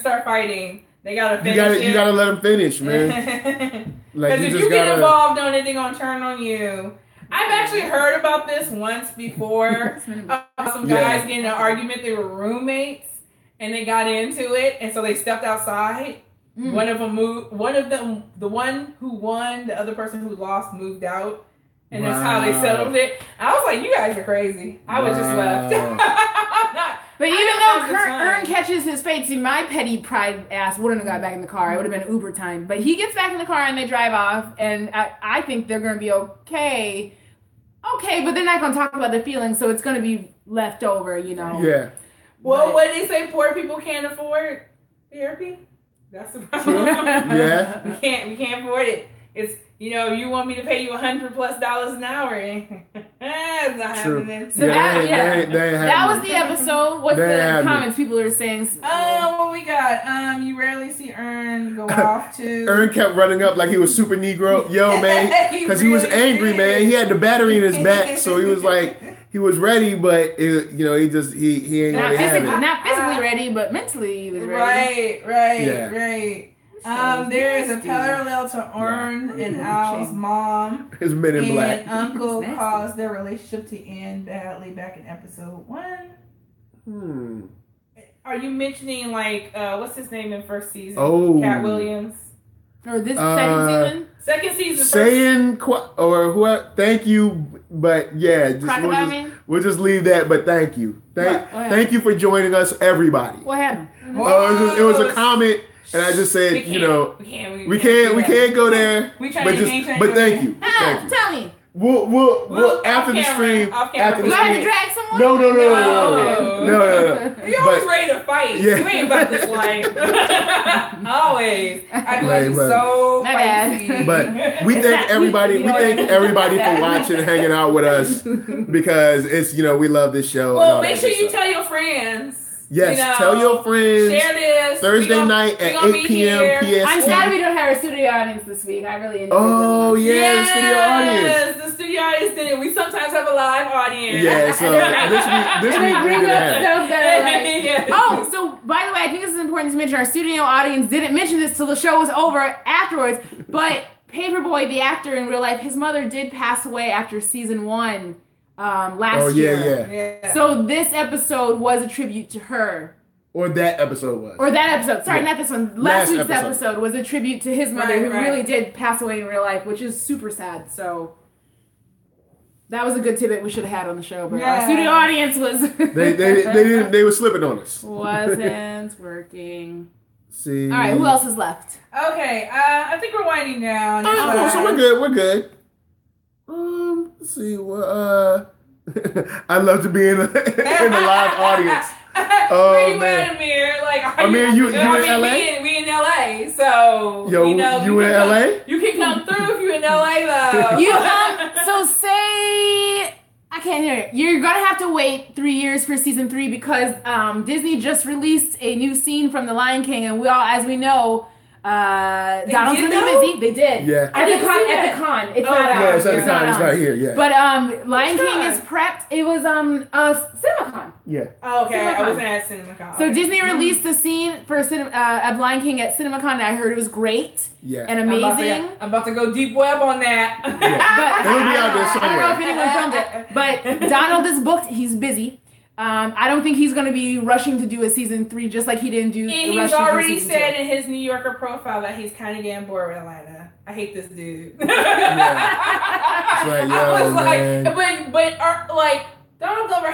start fighting, they gotta finish. You gotta let them finish, man. Because if you get involved on it, they're gonna turn on you. I've actually heard about this once before. Some guys getting in an argument. They were roommates and they got into it, and so they stepped outside. One of them moved. The one who won, the other person who lost moved out, and that's how they settled it. I was like, "You guys are crazy." I was just left. But even though Ern catches his fate, see, my petty pride ass wouldn't have got back in the car. It would have been Uber time. But he gets back in the car and they drive off, and I think they're going to be okay. Okay, but they're not going to talk about their feelings, so it's going to be left over, Yeah. Well, what did they say? Poor people can't afford therapy. That's the problem. Yeah. We can't afford it. It's you want me to pay you $100+ an hour. It's not happening. So that was the episode. What's the comments people are saying? What we got? You rarely see Ern go off to. Ern kept running up like he was super Negro. Yo, man. Because he was angry, man. He had the battery in his back. So he was like, he was ready, but he ain't really have it. Not physically ready, but mentally he was ready. Right. There is a parallel to Ern and Al's mom. His Men in Black. And Uncle caused their relationship to end badly back in episode 1. are you mentioning like what's his name in first season? Oh, Cat Williams. Or this second season? Second season. Saying or who? Thank you, but yeah, we'll just leave that. But thank you, thank you for joining us, everybody. What happened? It was a comment, and I just said, we can't go there. But thank you. Tell me. We'll after the stream. After the stream. You have to drag someone? No. You're always ready to fight. Yeah. You ain't about this life. Always. I be like so feisty. But we thank everybody. We thank everybody for watching and hanging out with us because it's we love this show. Well, make sure you tell your friends. Yes, tell your friends. Share this. Thursday night at 8 p.m. PST. I'm sad we don't have a studio audience this week. I really enjoyed the studio audience. Yes, the studio audience did it. We sometimes have a live audience. Yeah, so this week we're going to have Oh, so by the way, I think this is important to mention. Our studio audience didn't mention this till the show was over afterwards, but Paper Boi, the actor in real life, his mother did pass away after season 1. Last year. Yeah. So this episode was a tribute to her. Or that episode was. Sorry, not this one. Last week's episode was a tribute to his mother who really did pass away in real life, which is super sad. So that was a good tidbit we should have had on the show, but our studio audience was they were slipping on us. Wasn't working. See. All right, who else is left? Okay, I think we're winding down. So we're good. Let's see. I'd love to be in the live audience. Where you at, Amir? Like, Amir, you in LA? We in LA, so you in LA? You can come through if you in LA though. So say I can't hear it. You're gonna have to wait 3 years for season 3 because Disney just released a new scene from The Lion King, and we all, as we know. Donald's really busy. They did. Yeah. At the con. It's not out. Yeah, it's at the con. It's not here. Yeah. But Lion King is prepped. It was CinemaCon. Yeah. Oh, okay. I wasn't at CinemaCon. So Disney released the scene for of Lion King at CinemaCon, and I heard it was great. Yeah. And amazing. I'm about to go deep web on that. Yeah. But it'll be out there somewhere. I don't know if anyone filmed it, but Donald is booked. He's busy. I don't think he's going to be rushing to do a season 3 just like he didn't do. And he's already said in his New Yorker profile that he's kind of getting bored with Atlanta. I hate this dude. Yeah. It's like, but Donald Glover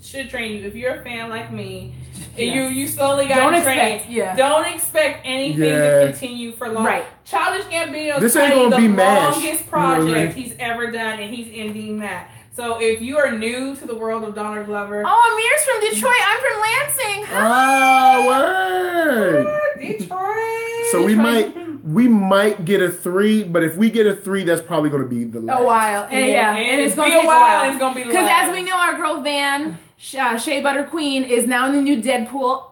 should train you. If you're a fan like me, and you slowly got trained. Don't expect anything to continue for long. Right. Childish Gambino is the longest project he's ever done, and he's ending that. So if you are new to the world of Donald Glover... Oh, Amir's from Detroit. I'm from Lansing. Hi. Oh, word. Detroit. So we might get a 3, but if we get a 3, that's probably going to be the last. A while. And it's going to be a while. It's going to be because as we know, our girl Van... Shea Butter Queen is now in the new Deadpool.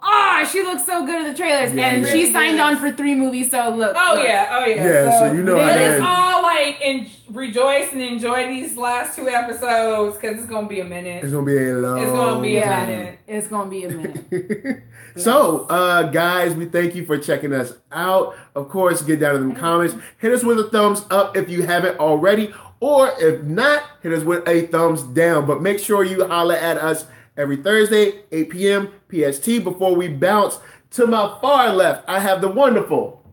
She looks so good in the trailers, and she signed on for 3 movies. So look. Yeah. So you know, let's all rejoice and enjoy these last 2 episodes because it's gonna be a minute. It's gonna be a long. It's gonna be a minute. It's gonna be a minute. So, guys, we thank you for checking us out. Of course, get down in the comments. Hit us with a thumbs up if you haven't already, or if not, hit us with a thumbs down. But make sure you holler at us every Thursday, 8 p.m. PST. Before we bounce to my far left, I have the wonderful.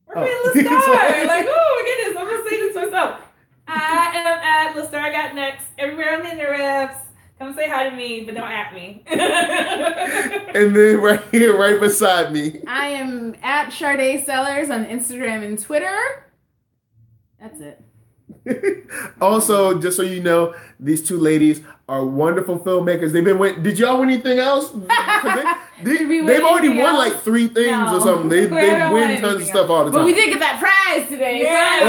Marqueeda LaStar. Oh my goodness, I'm gonna say this myself. I am at LaStar Got Next everywhere on the interwebs. Come say hi to me, but don't at me. And then right here, right beside me, I am at Sade Sellers on Instagram and Twitter. That's it. Also, just so you know, these 2 ladies are wonderful filmmakers. They've been did y'all win anything else? They've already won like 3 things or something. They win tons of stuff all the time. But we did get that prize today. Yeah.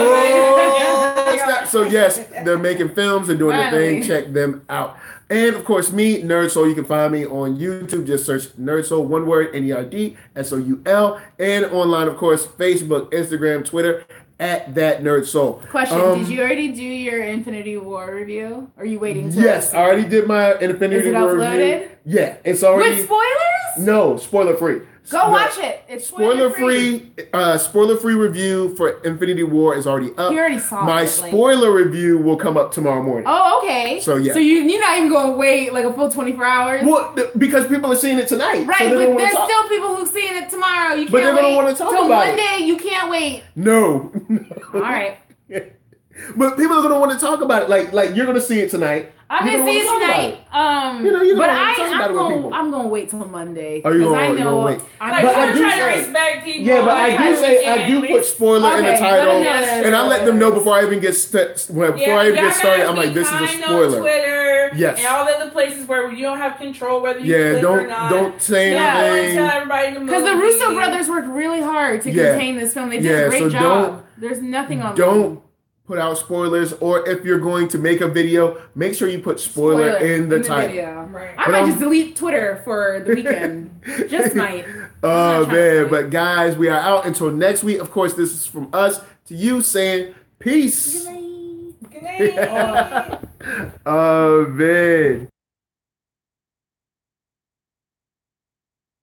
So yes, they're making films and doing their thing. Check them out. And of course, me, NERDSoul. You can find me on YouTube. Just search NERDSoul, one word, NERDSoul. And online, of course, Facebook, Instagram, Twitter, at ThatNERDSoul. Question, did you already do your Infinity War review? Or are you waiting to? Yes, I already did my Infinity War review. Is it uploaded? Yeah, it's already. With spoilers? No, spoiler free. Go watch it. It's spoiler free. Spoiler free review for Infinity War is already up. You already saw my spoiler review will come up tomorrow morning. Oh, okay. So yeah. So you're not even going to wait like a full 24 hours? Well, because people are seeing it tonight. Right, so but there's still people who's seeing it tomorrow. You can't but they're going to want to talk till about Monday, it. You can't wait. No. All right. But people are going to want to talk about it. Like you're going to see it tonight. I'm going to see it tonight. I'm going to wait till Monday. Are you going to wait? I'm trying to respect people. Yeah, but I do put spoiler in the title, and I let them know before I even get started. I'm like, this is a spoiler. On Twitter, yes, and all the other places where you don't have control whether you click or not. Don't say anything. Don't tell everybody in the movie. Because the Russo brothers worked really hard to contain this film. They did a great job. There's nothing on. Don't put out spoilers, or if you're going to make a video, make sure you put spoiler in the title. Right. I might just delete Twitter for the weekend. Just might. Oh man, but guys, we are out until next week. Of course, this is from us to you saying peace. Good night. Good night. Oh man.